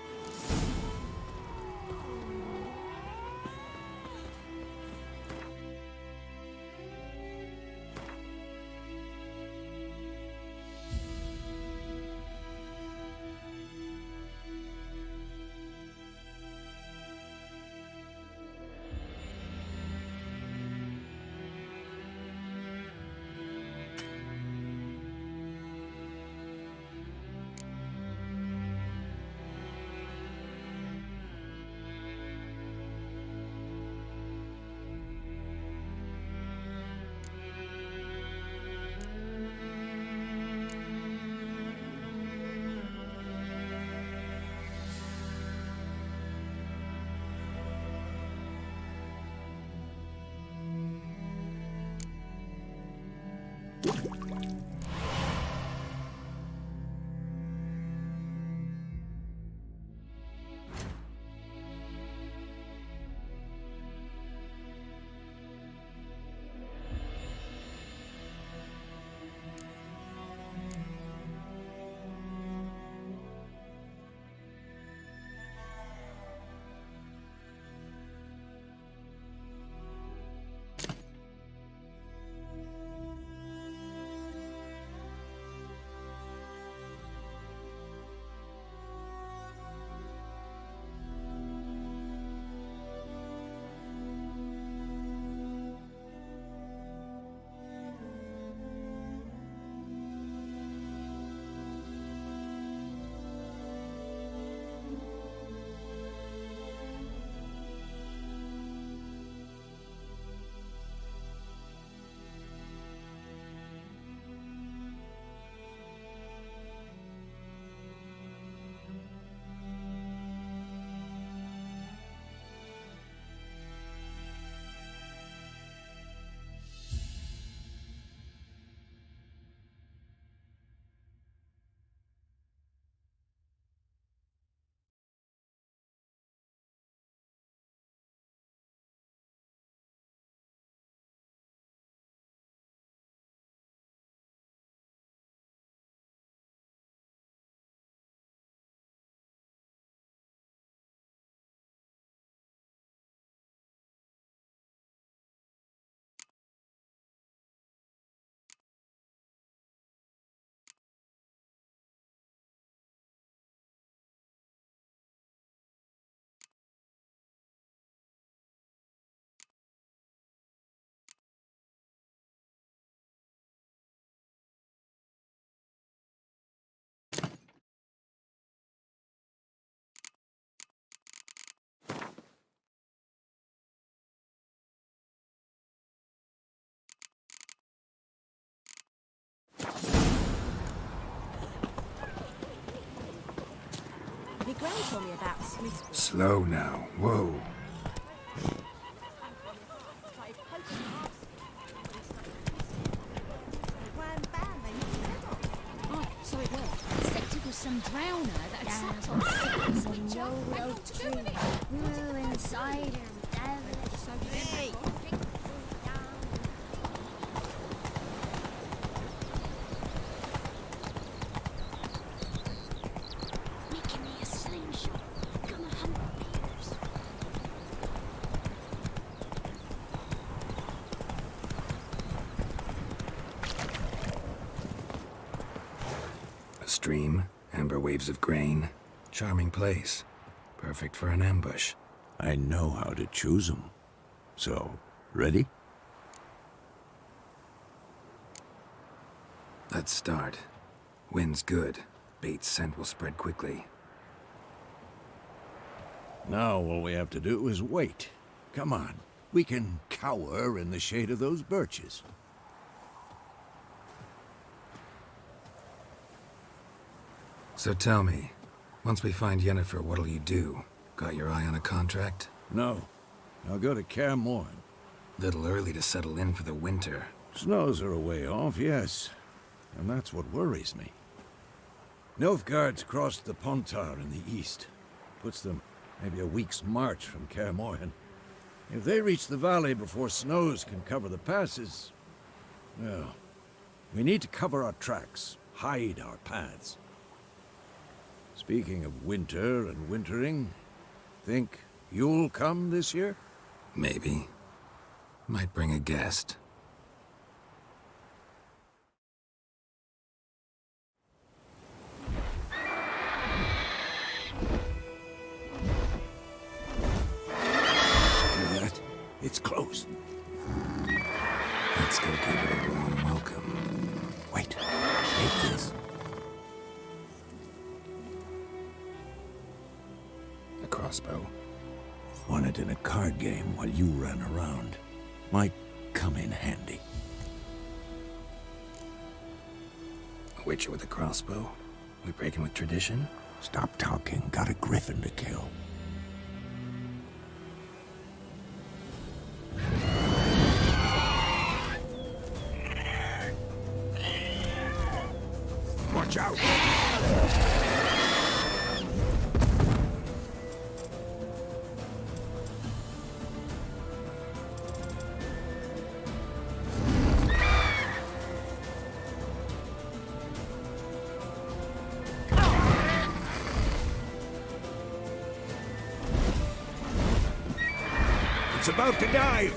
Granny told me about Smith's. Slow now. Whoa. Oh, so it was. Suspected was some drowner that had sat on six and no real tree. Grew inside her devilish. Hey! Making me a slingshot. Gonna hunt bears. A stream, amber waves of grain. Charming place. Perfect for an ambush. I know how to choose them. So, ready? Let's start. Wind's good. Bait's scent will spread quickly. Now all we have to do is wait. Come on. We can cower in the shade of those birches. So tell me, once we find Yennefer, what'll you do? Got your eye on a contract? No. I'll go to Kaer Morhen. Little early to settle in for the winter. Snows are a way off, yes. And that's what worries me. Nilfgaard's crossed the Pontar in the east. Puts them maybe a week's march from Kaer Morhen. If they reach the valley before snows can cover the passes, well, we need to cover our tracks, hide our paths. Speaking of winter and wintering, think you'll come this year? Maybe. Might bring a guest. Hear that? It's close. Let's go give it a warm welcome. Wait. Take this. A crossbow. Won it in a card game while you ran around. Might come in handy. A witcher with a crossbow? We breaking with tradition? Stop talking. Got a griffin to kill. Watch out! It's about to dive!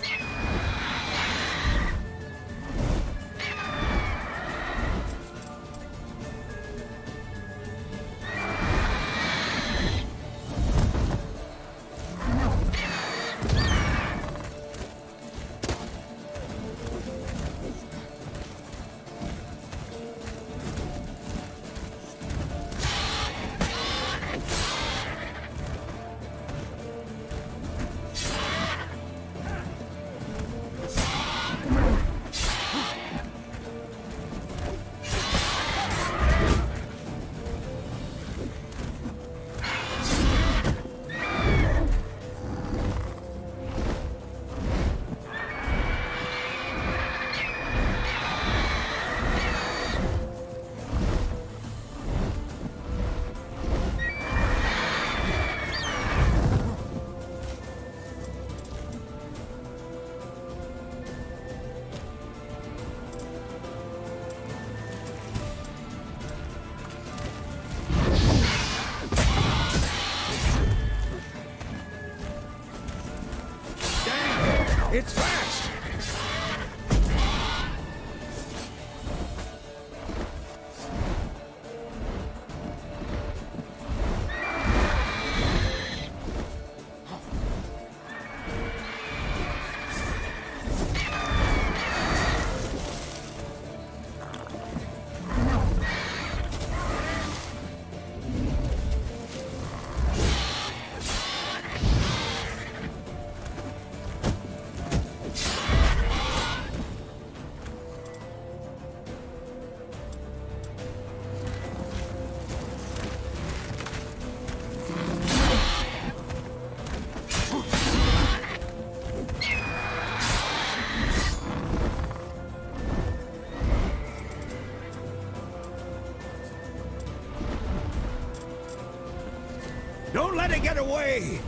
Don't let it get away!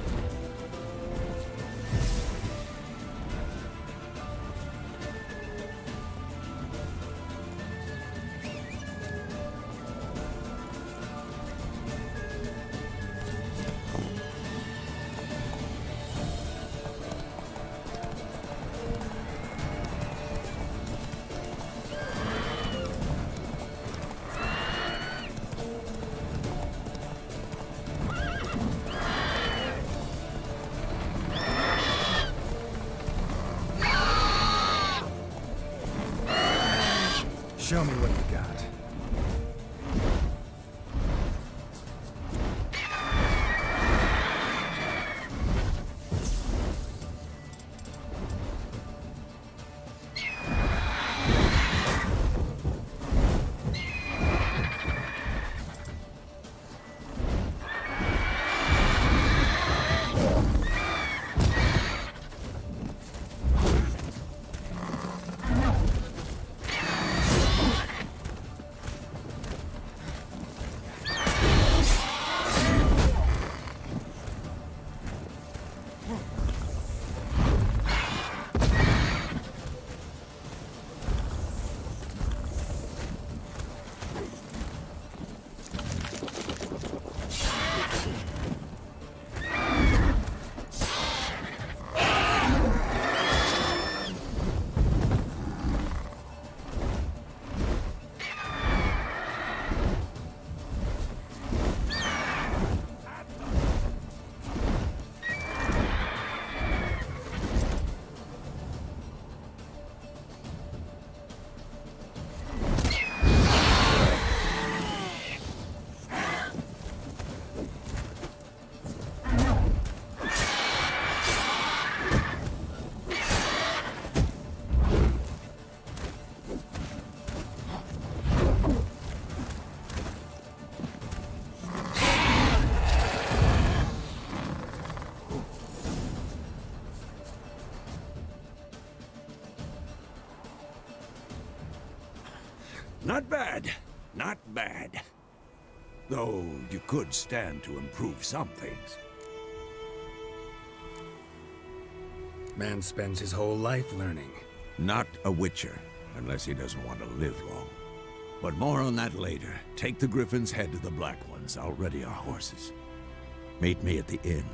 Show me what you got. Not bad. Not bad. Though you could stand to improve some things. Man spends his whole life learning. Not a Witcher, unless he doesn't want to live long. But more on that later. Take the Griffin's head to the Black Ones. I'll ready our horses. Meet me at the inn.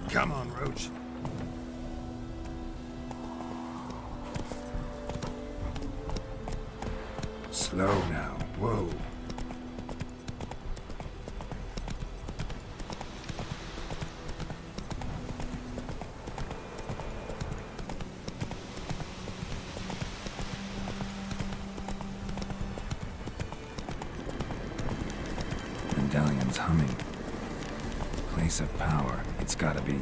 Come on, Roach. Slow now. Whoa. Medallion's humming. Place of power. It's gotta be.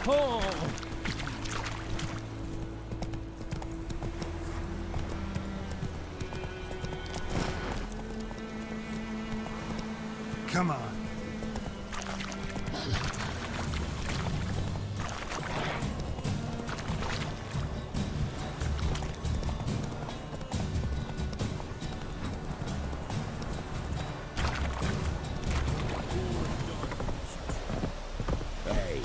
Oh! Come on. Hey.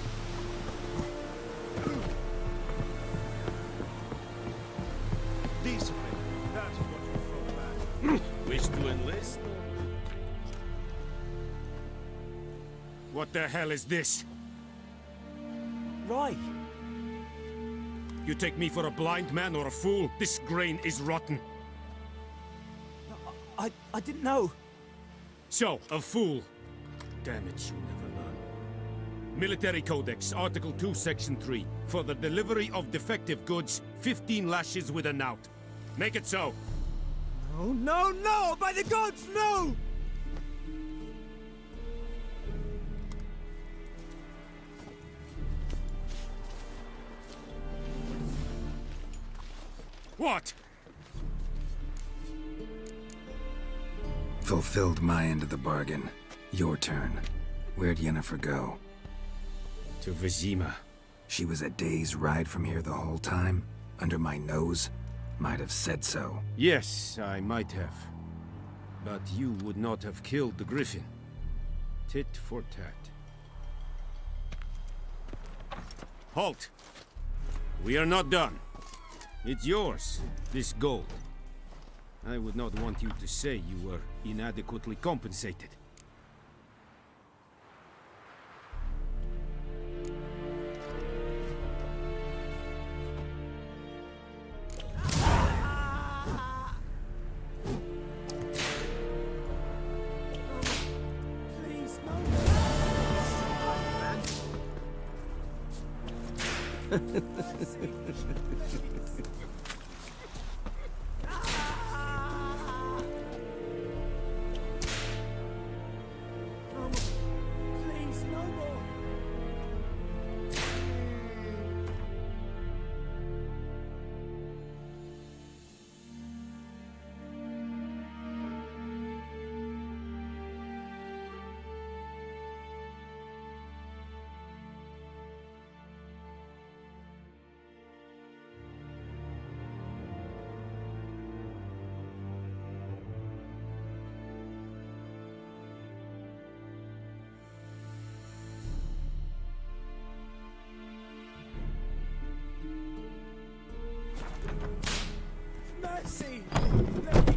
Decently. That is what you throw back. Wish to enlist? What the hell is this? Right. You take me for a blind man or a fool? This grain is rotten. I didn't know. So, a fool. Damn it, you never learn. Military Codex, Article 2, Section 3. For the delivery of defective goods, 15 lashes with a knout. Make it so. No, no, no! By the gods, no! What? Fulfilled my end of the bargain. Your turn. Where'd Yennefer go? To Vizima. She was a day's ride from here the whole time? Under my nose? Might have said so. Yes, I might have. But you would not have killed the griffin. Tit for tat. Halt! We are not done. It's yours, this gold. I would not want you to say you were inadequately compensated. Please, please, no more. Mercy! Please!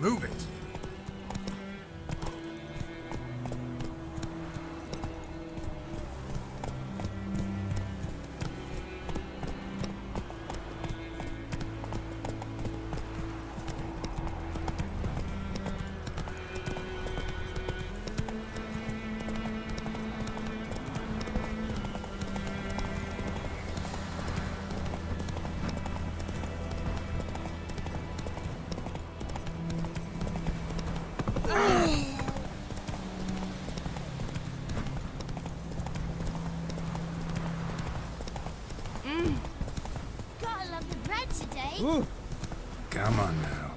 Move it. Gotta love the bread today. Come on now.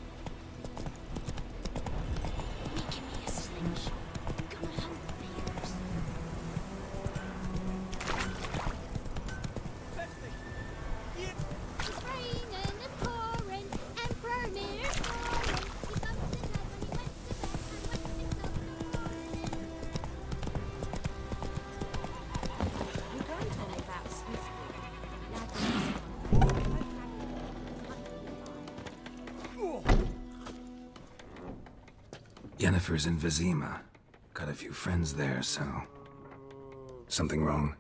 Yennefer's in Vizima. Got a few friends there, so... Something wrong?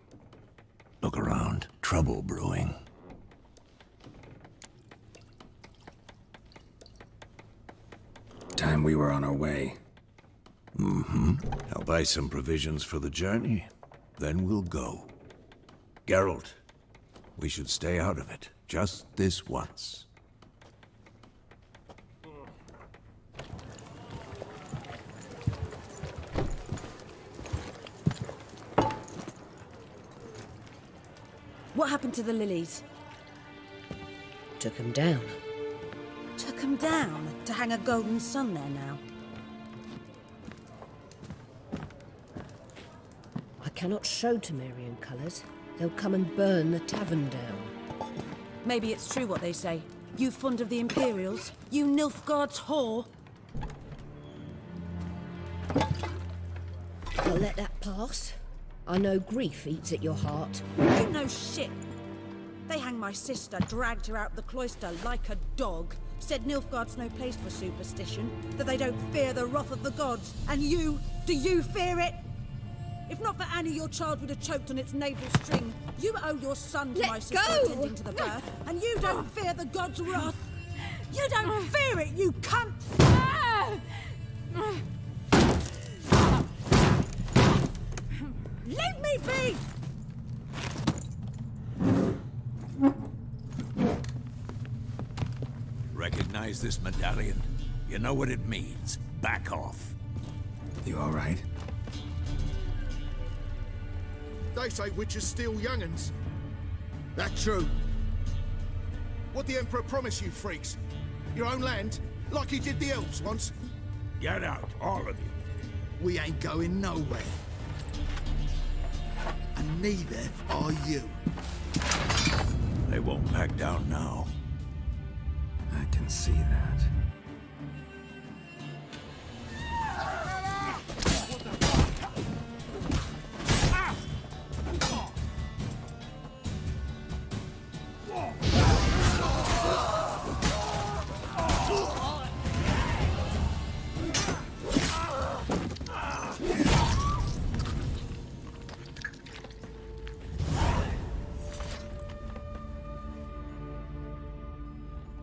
Look around. Trouble brewing. Time we were on our way. Mm-hmm. I'll buy some provisions for the journey. Then we'll go. Geralt, we should stay out of it. Just this once. What happened to the lilies? Took him down. Took them down to hang a golden sun there now. I cannot show Temerian colours. They'll come and burn the tavern down. Maybe it's true what they say. You fond of the Imperials? You Nilfgaard's whore? I'll let that pass. I know grief eats at your heart. You know shit. They hanged my sister, dragged her out the cloister like a dog. Said Nilfgaard's no place for superstition, that they don't fear the wrath of the gods. And you, do you fear it? If not for Annie, your child would have choked on its navel string. You owe your son to my sister attending to the birth, and you don't fear the gods' wrath. You don't fear it, you cunt! Leave me be! Recognize this medallion? You know what it means. Back off. You all right? They say witches steal young'uns. That true? What the Emperor promise you, freaks? Your own land? Like he did the elves once? Get out, all of you. We ain't going nowhere. And neither are you. They won't back down now. I can see that.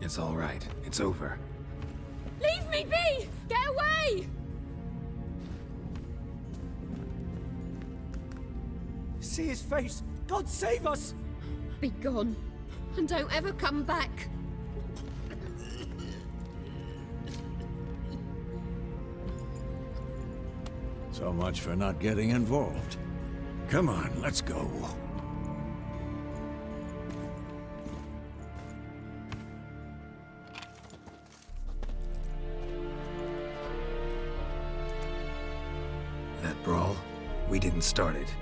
It's all right. It's over. Leave me be! Get away! See his face! God save us! Be gone, and don't ever come back. So much for not getting involved. Come on, let's go. That brawl, we didn't start it.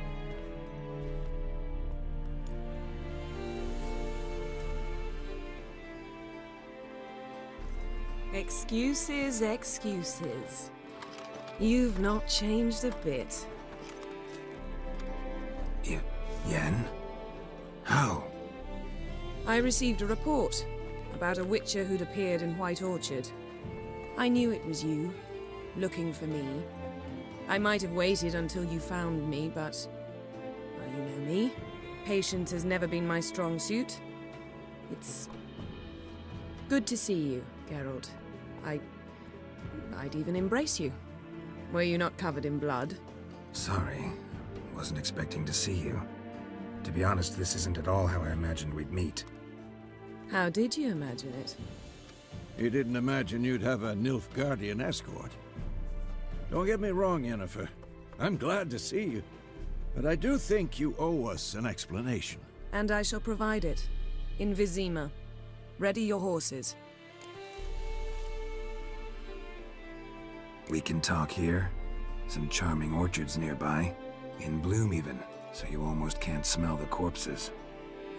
Excuses, excuses. You've not changed a bit. Yen? How? I received a report about a witcher who'd appeared in White Orchard. I knew it was you, looking for me. I might have waited until you found me, but... well, you know me. Patience has never been my strong suit. It's... good to see you, Geralt. I'd even embrace you. Were you not covered in blood? Sorry. Wasn't expecting to see you. To be honest, this isn't at all how I imagined we'd meet. How did you imagine it? You didn't imagine you'd have a Nilfgaardian escort. Don't get me wrong, Yennefer. I'm glad to see you. But I do think you owe us an explanation. And I shall provide it. In Vizima. Ready your horses. We can talk here? Some charming orchards nearby. In bloom even, so you almost can't smell the corpses.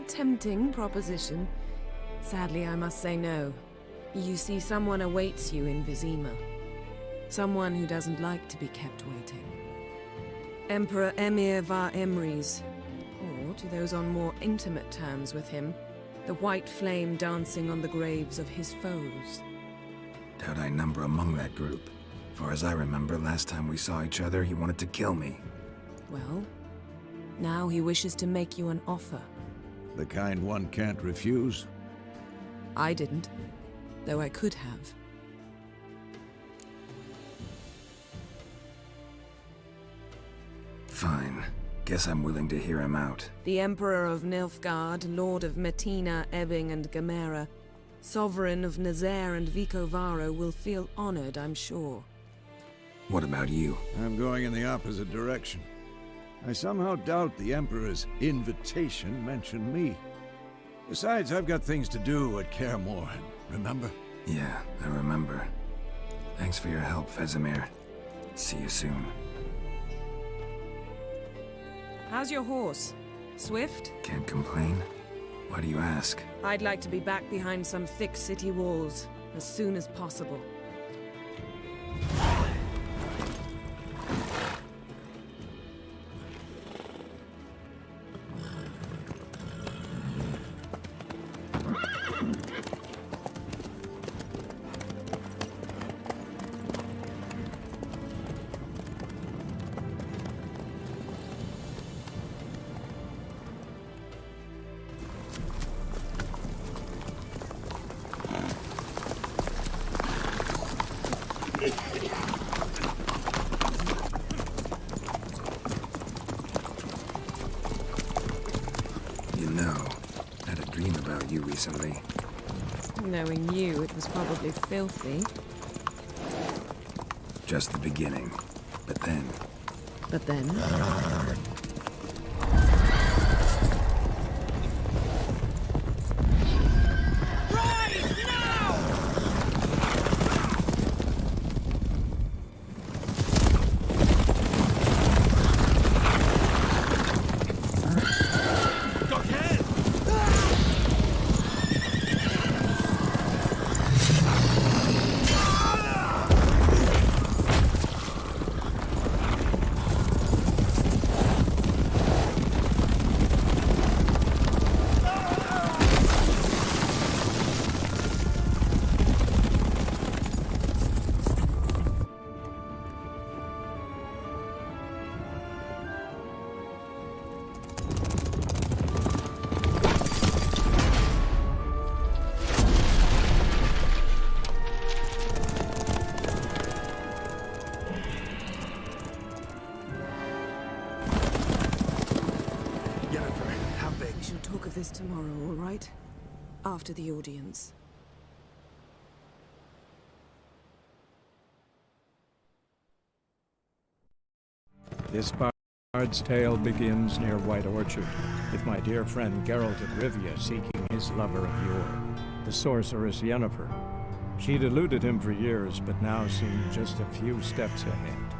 A tempting proposition. Sadly, I must say no. You see, someone awaits you in Vizima. Someone who doesn't like to be kept waiting. Emperor Emir var Emrys, or to those on more intimate terms with him, the white flame dancing on the graves of his foes. Doubt I number among that group. Far as I remember, last time we saw each other, he wanted to kill me. Well, now he wishes to make you an offer. The kind one can't refuse? I didn't, though I could have. Fine. Guess I'm willing to hear him out. The Emperor of Nilfgaard, Lord of Metina, Ebbing and Gamera, Sovereign of Nazaire and Vicovaro will feel honored, I'm sure. What about you? I'm going in the opposite direction. I somehow doubt the Emperor's invitation mentioned me. Besides, I've got things to do at Kaer Morhen, remember? Yeah, I remember. Thanks for your help, Vesemir. See you soon. How's your horse? Swift? Can't complain. Why do you ask? I'd like to be back behind some thick city walls as soon as possible. You know, I had a dream about you recently. Knowing you, it was probably filthy. Just the beginning. But then... But then? Talk of this tomorrow, all right? After the audience. This bard's tale begins near White Orchard, with my dear friend Geralt of Rivia seeking his lover of yore, the sorceress Yennefer. She'd eluded him for years, but now seemed just a few steps ahead.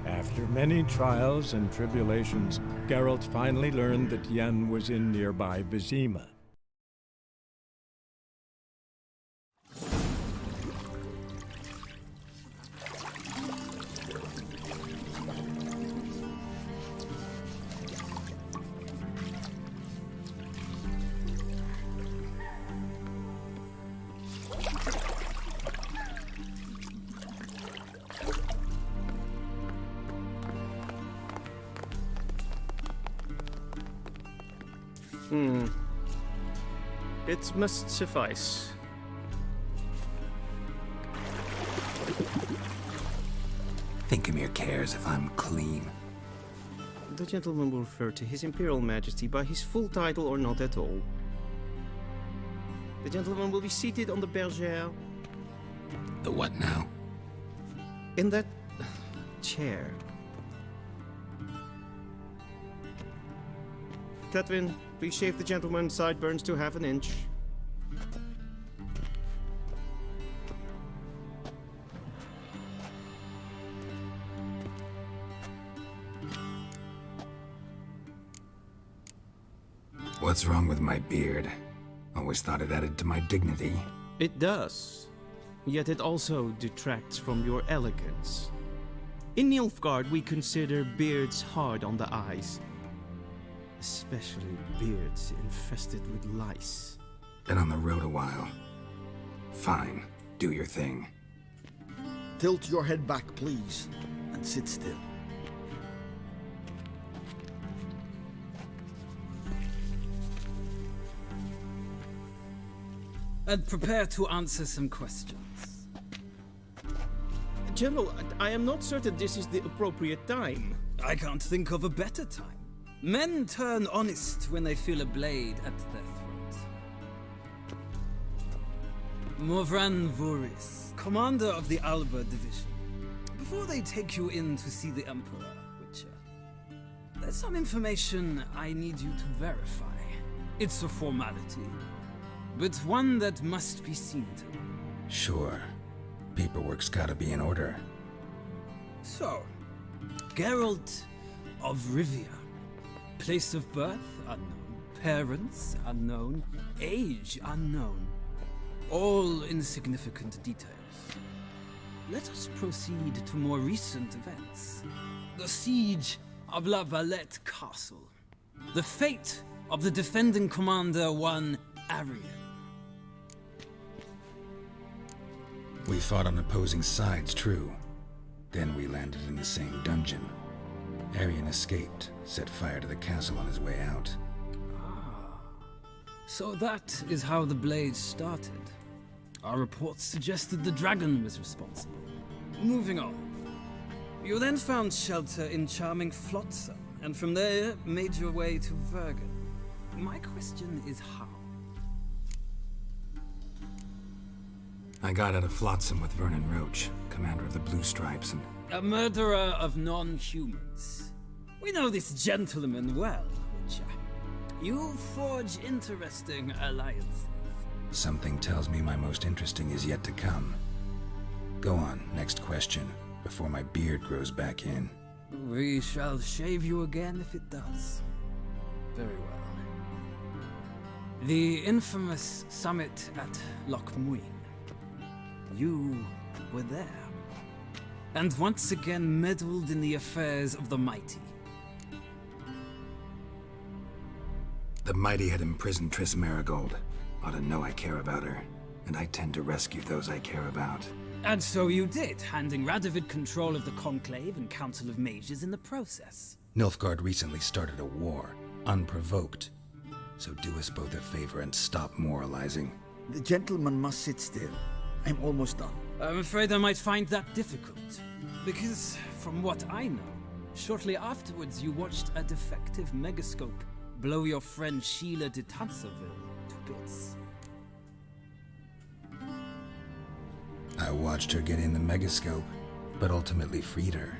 After many trials and tribulations, Geralt finally learned that Yen was in nearby Vizima. It must suffice. Thinkemere cares if I'm clean. The gentleman will refer to His Imperial Majesty by his full title or not at all. The gentleman will be seated on the bergère. The what now? In that chair. Tedwin, please shave the gentleman's sideburns to half an inch. What's wrong with my beard? Always thought it added to my dignity. It does. Yet it also detracts from your elegance. In Nilfgaard, we consider beards hard on the eyes. Especially beards infested with lice. Been on the road a while. Fine, do your thing. Tilt your head back, please, and sit still. And prepare to answer some questions. General, I am not certain this is the appropriate time. I can't think of a better time. Men turn honest when they feel a blade at their throat. Morvran Voris, commander of the Alba Division. Before they take you in to see the Emperor, Witcher, there's some information I need you to verify. It's a formality, but one that must be seen to. Sure. Paperwork's gotta be in order. So, Geralt of Rivia. Place of birth unknown. Parents unknown. Age unknown. All insignificant details. Let us proceed to more recent events. The siege of La Valette Castle. The fate of the defending commander, one Arian. We fought on opposing sides, true. Then we landed in the same dungeon. Arian escaped, set fire to the castle on his way out. So that is how the blaze started. Our reports suggested the dragon was responsible. Moving on. You then found shelter in charming Flotsam, and from there made your way to Vergen. My question is how? I got out of Flotsam with Vernon Roach, commander of the Blue Stripes, and... A murderer of non-humans. We know this gentleman well, Witcher. You forge interesting alliances. Something tells me my most interesting is yet to come. Go on, next question, before my beard grows back in. We shall shave you again if it does. Very well. The infamous summit at Loch Muin. You were there. And once again meddled in the affairs of the mighty. The mighty had imprisoned Triss Marigold. Ought to know I care about her, and I tend to rescue those I care about. And so you did, handing Radovid control of the Conclave and Council of Mages in the process. Nilfgaard recently started a war, unprovoked. So do us both a favor and stop moralizing. The gentleman must sit still. I'm almost done. I'm afraid I might find that difficult. Because, from what I know, shortly afterwards you watched a defective megascope blow your friend Sheila de Tanserville to bits. I watched her get in the megascope, but ultimately freed her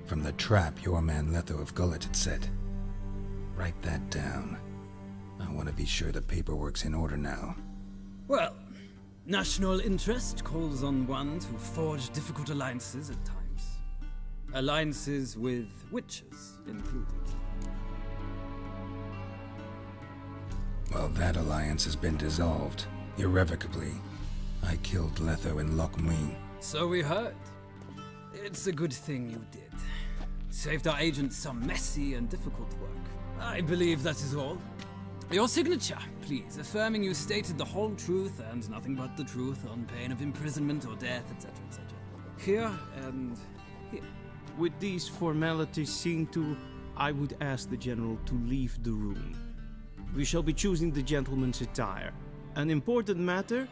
from the trap your man Letho of Gullet had set. Write that down. I want to be sure the paperwork's in order now. Well, national interest calls on one to forge difficult alliances at times. Alliances with witches included. Well, that alliance has been dissolved, irrevocably. I killed Letho in Loch Muin. So we heard. It's a good thing you did. Saved our agents some messy and difficult work. I believe that is all. Your signature, please, affirming you stated the whole truth and nothing but the truth on pain of imprisonment or death, etc., etc. Here and here. With these formalities seen to, I would ask the General to leave the room. We shall be choosing the gentleman's attire. An important matter,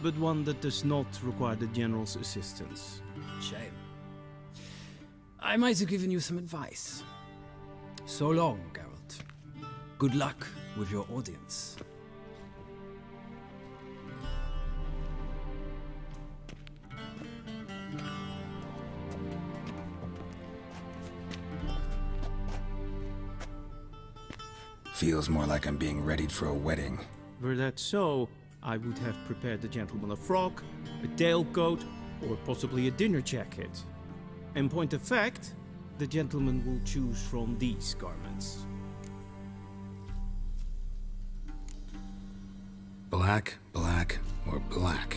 but one that does not require the General's assistance. Shame. I might have given you some advice. So long, Geralt. Good luck with your audience. Feels more like I'm being readied for a wedding. Were that so, I would have prepared the gentleman a frock, a tailcoat, or possibly a dinner jacket. In point of fact, the gentleman will choose from these garments. Black, black, or black?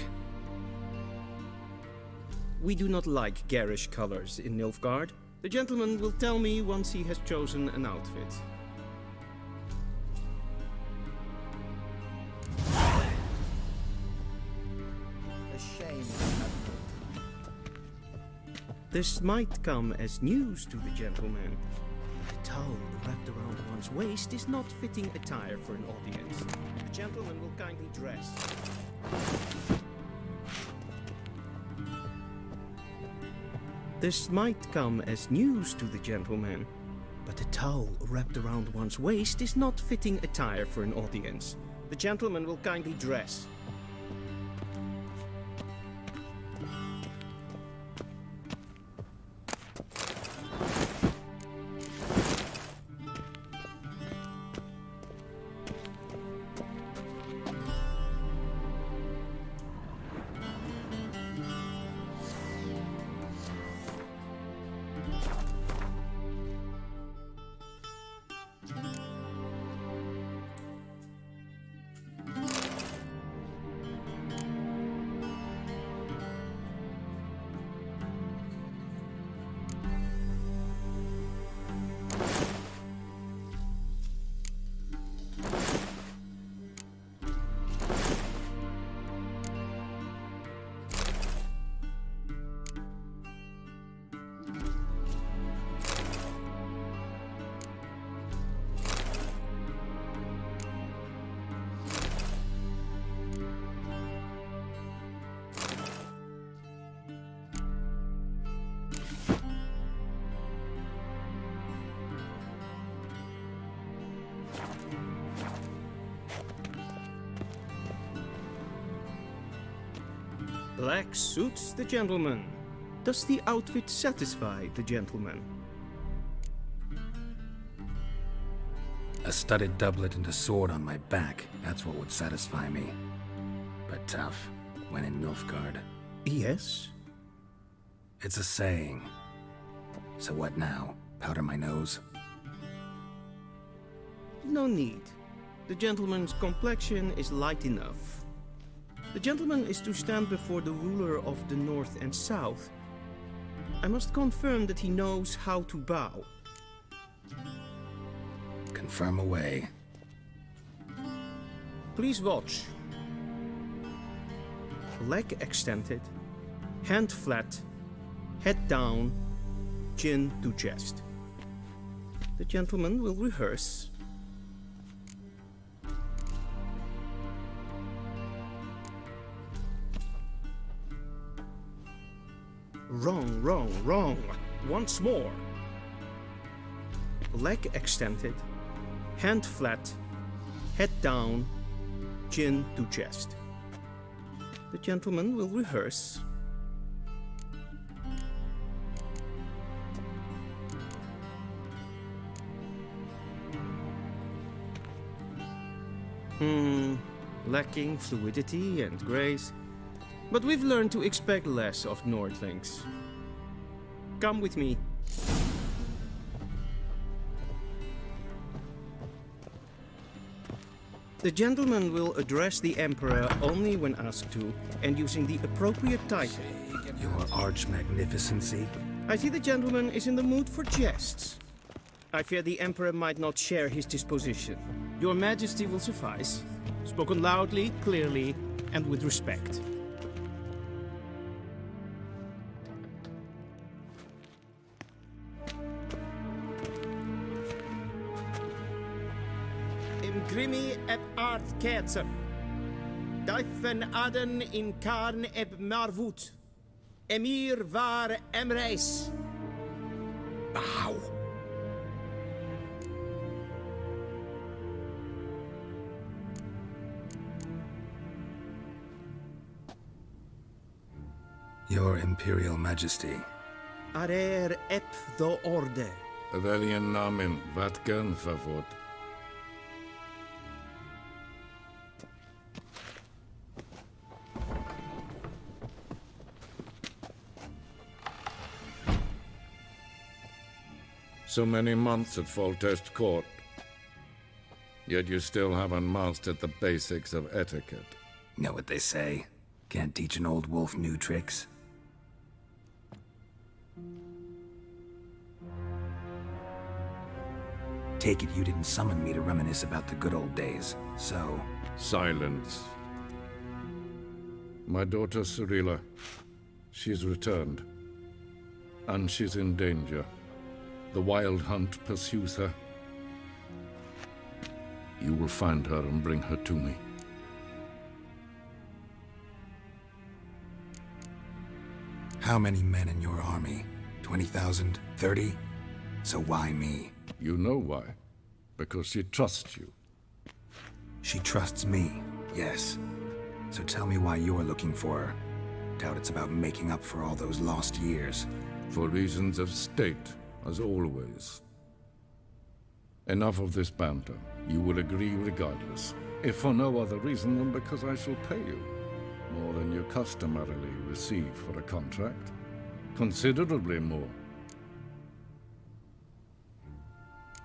We do not like garish colors in Nilfgaard. The gentleman will tell me once he has chosen an outfit. A shame. This might come as news to the gentleman. The towel wrapped around one's waist is not fitting attire for an audience. The gentleman will kindly dress. This might come as news to the gentleman, but a towel wrapped around one's waist is not fitting attire for an audience. The gentleman will kindly dress. Black suits the gentleman. Does the outfit satisfy the gentleman? A studded doublet and a sword on my back, that's what would satisfy me. But tough, when in Nilfgaard. Yes? It's a saying. So what now? Powder my nose? No need. The gentleman's complexion is light enough. The gentleman is to stand before the ruler of the North and South. I must confirm that he knows how to bow. Confirm away. Please watch. Leg extended, hand flat, head down, chin to chest. The gentleman will rehearse. Wrong, wrong, wrong. Once more. Leg extended, hand flat, head down, chin to chest. The gentleman will rehearse. Lacking fluidity and grace. But we've learned to expect less of Nordlings. Come with me. The gentleman will address the Emperor only when asked to, and using the appropriate title. Your Arch-Magnificency? I see the gentleman is in the mood for jests. I fear the Emperor might not share his disposition. Your Majesty will suffice. Spoken loudly, clearly, and with respect. Grimi eb aardketser. Duifen aden in karn eb marvoet. Emir var emreis. Bow. Your Imperial Majesty. Arer eb the orde. Veljen namen, vatkan favot. So many months at Foltest Court, yet you still haven't mastered the basics of etiquette. Know what they say? Can't teach an old wolf new tricks. Take it you didn't summon me to reminisce about the good old days, so... Silence. My daughter Cirilla, she's returned. And she's in danger. The Wild Hunt pursues her. You will find her and bring her to me. How many men in your army? 20,000? 30? So why me? You know why. Because she trusts you. She trusts me, yes. So tell me why you're looking for her. Doubt it's about making up for all those lost years. For reasons of state, as always. Enough of this banter. You will agree regardless. If for no other reason than because I shall pay you. More than you customarily receive for a contract. Considerably more.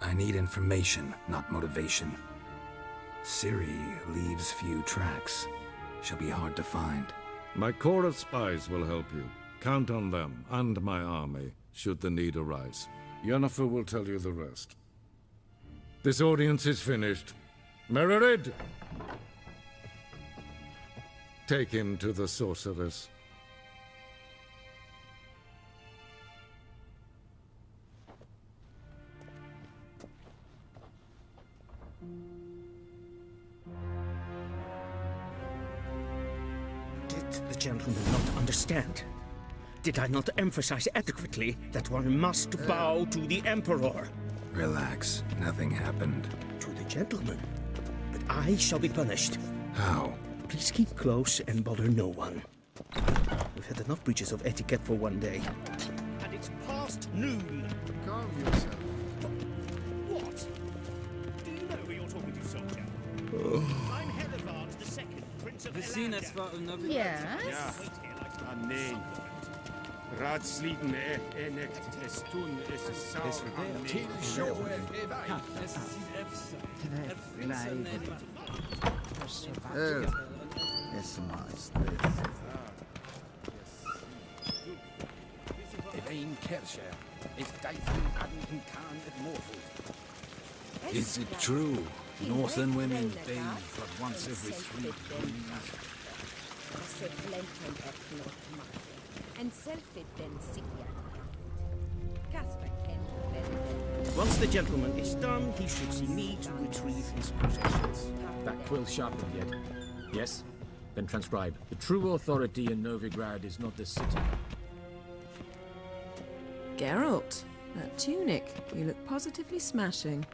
I need information, not motivation. Ciri leaves few tracks. She'll be hard to find. My corps of spies will help you. Count on them, and my army, should the need arise. Yennefer will tell you the rest. This audience is finished. Mererid! Take him to the sorceress. Did the gentleman not understand? Did I not emphasize adequately that one must bow to the Emperor? Relax. Nothing happened. To the gentleman. But I shall be punished. How? Please keep close and bother no one. We've had enough breaches of etiquette for one day. And it's past noon. Calm yourself. What? Do you know who you're talking to, soldier? I'm Helivard II, Prince of Elander. Yes? Nee. Ratslieden enekt es tun es sauer. Is it true? Northern women bathe but once every 3 days. Once the gentleman is done, he should see me to retrieve his possessions. That quill sharpened yet? Yes? Then transcribe. The true authority in Novigrad is not the city. Geralt, that tunic. You look positively smashing.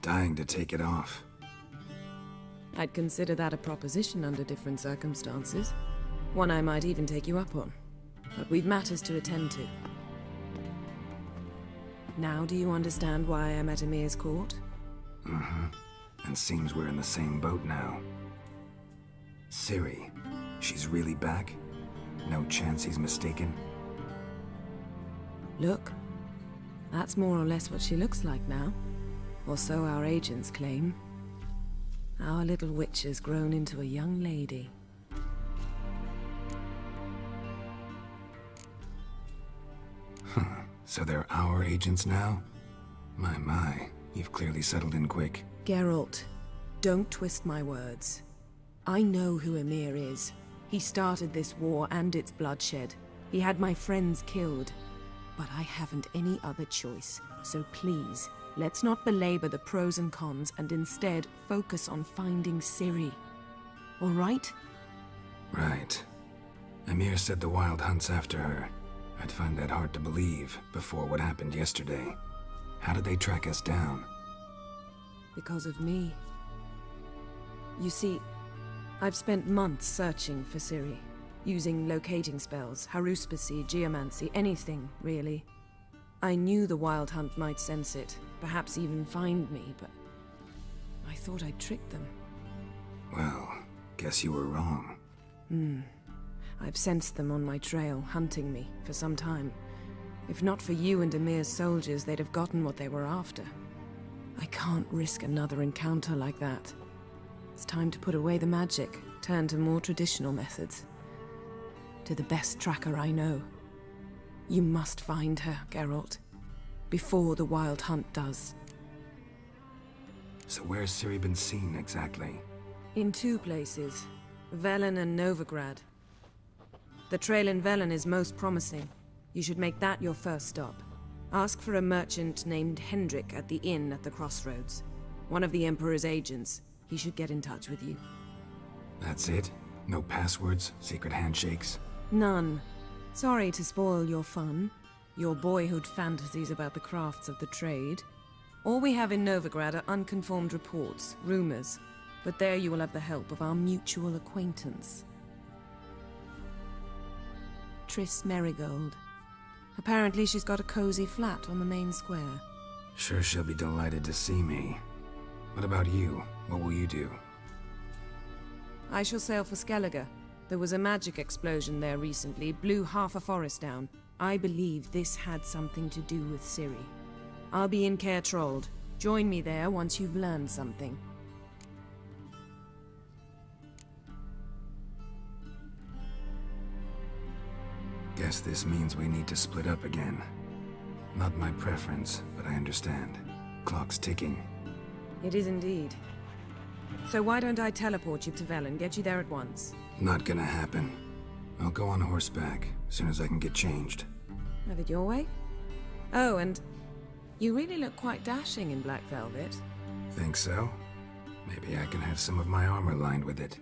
Dying to take it off. I'd consider that a proposition under different circumstances. One I might even take you up on. But we've matters to attend to. Now do you understand why I'm at Emir's court? Mm-hmm. And seems we're in the same boat now. Ciri, she's really back? No chance he's mistaken? Look, that's more or less what she looks like now. Or so our agents claim. Our little witch has grown into a young lady. So they're our agents now? My, you've clearly settled in quick. Geralt, don't twist my words. I know who Emir is. He started this war and its bloodshed. He had my friends killed. But I haven't any other choice. So please, let's not belabor the pros and cons and instead focus on finding Ciri. All right? Right. Emir said the Wild Hunt's after her. I'd find that hard to believe before what happened yesterday. How did they track us down? Because of me. You see, I've spent months searching for Ciri, using locating spells, haruspicy, geomancy, anything, really. I knew the Wild Hunt might sense it, perhaps even find me, but I thought I'd tricked them. Well, guess you were wrong. I've sensed them on my trail, hunting me, for some time. If not for you and Emir's soldiers, they'd have gotten what they were after. I can't risk another encounter like that. It's time to put away the magic, turn to more traditional methods. To the best tracker I know. You must find her, Geralt, before the Wild Hunt does. So where's Ciri been seen, exactly? In 2 places, Velen and Novigrad. The trail in Velen is most promising. You should make that your first stop. Ask for a merchant named Hendrik at the inn at the crossroads. One of the Emperor's agents. He should get in touch with you. That's it? No passwords, secret handshakes? None. Sorry to spoil your fun, your boyhood fantasies about the crafts of the trade. All we have in Novigrad are unconfirmed reports, rumors. But there you will have the help of our mutual acquaintance. Triss Merigold. Apparently she's got a cozy flat on the main square. Sure she'll be delighted to see me. What about you? What will you do? I shall sail for Skellige. There was a magic explosion there recently, blew half a forest down. I believe this had something to do with Ciri. I'll be in Caer Trolde. Join me there once you've learned something. Guess this means we need to split up again. Not my preference, but I understand. Clock's ticking. It is indeed. So why don't I teleport you to Velen, get you there at once? Not gonna happen. I'll go on horseback, as soon as I can get changed. Have it your way? Oh, and you really look quite dashing in black velvet. Think so? Maybe I can have some of my armor lined with it.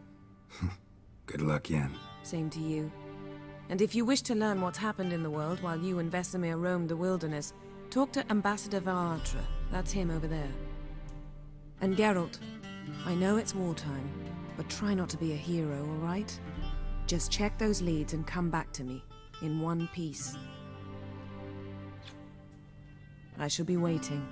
Good luck, Yen. Same to you. And if you wish to learn what's happened in the world while you and Vesemir roamed the wilderness, talk to Ambassador Varatra. That's him over there. And Geralt, I know it's wartime, but try not to be a hero, all right? Just check those leads and come back to me, in one piece. I shall be waiting.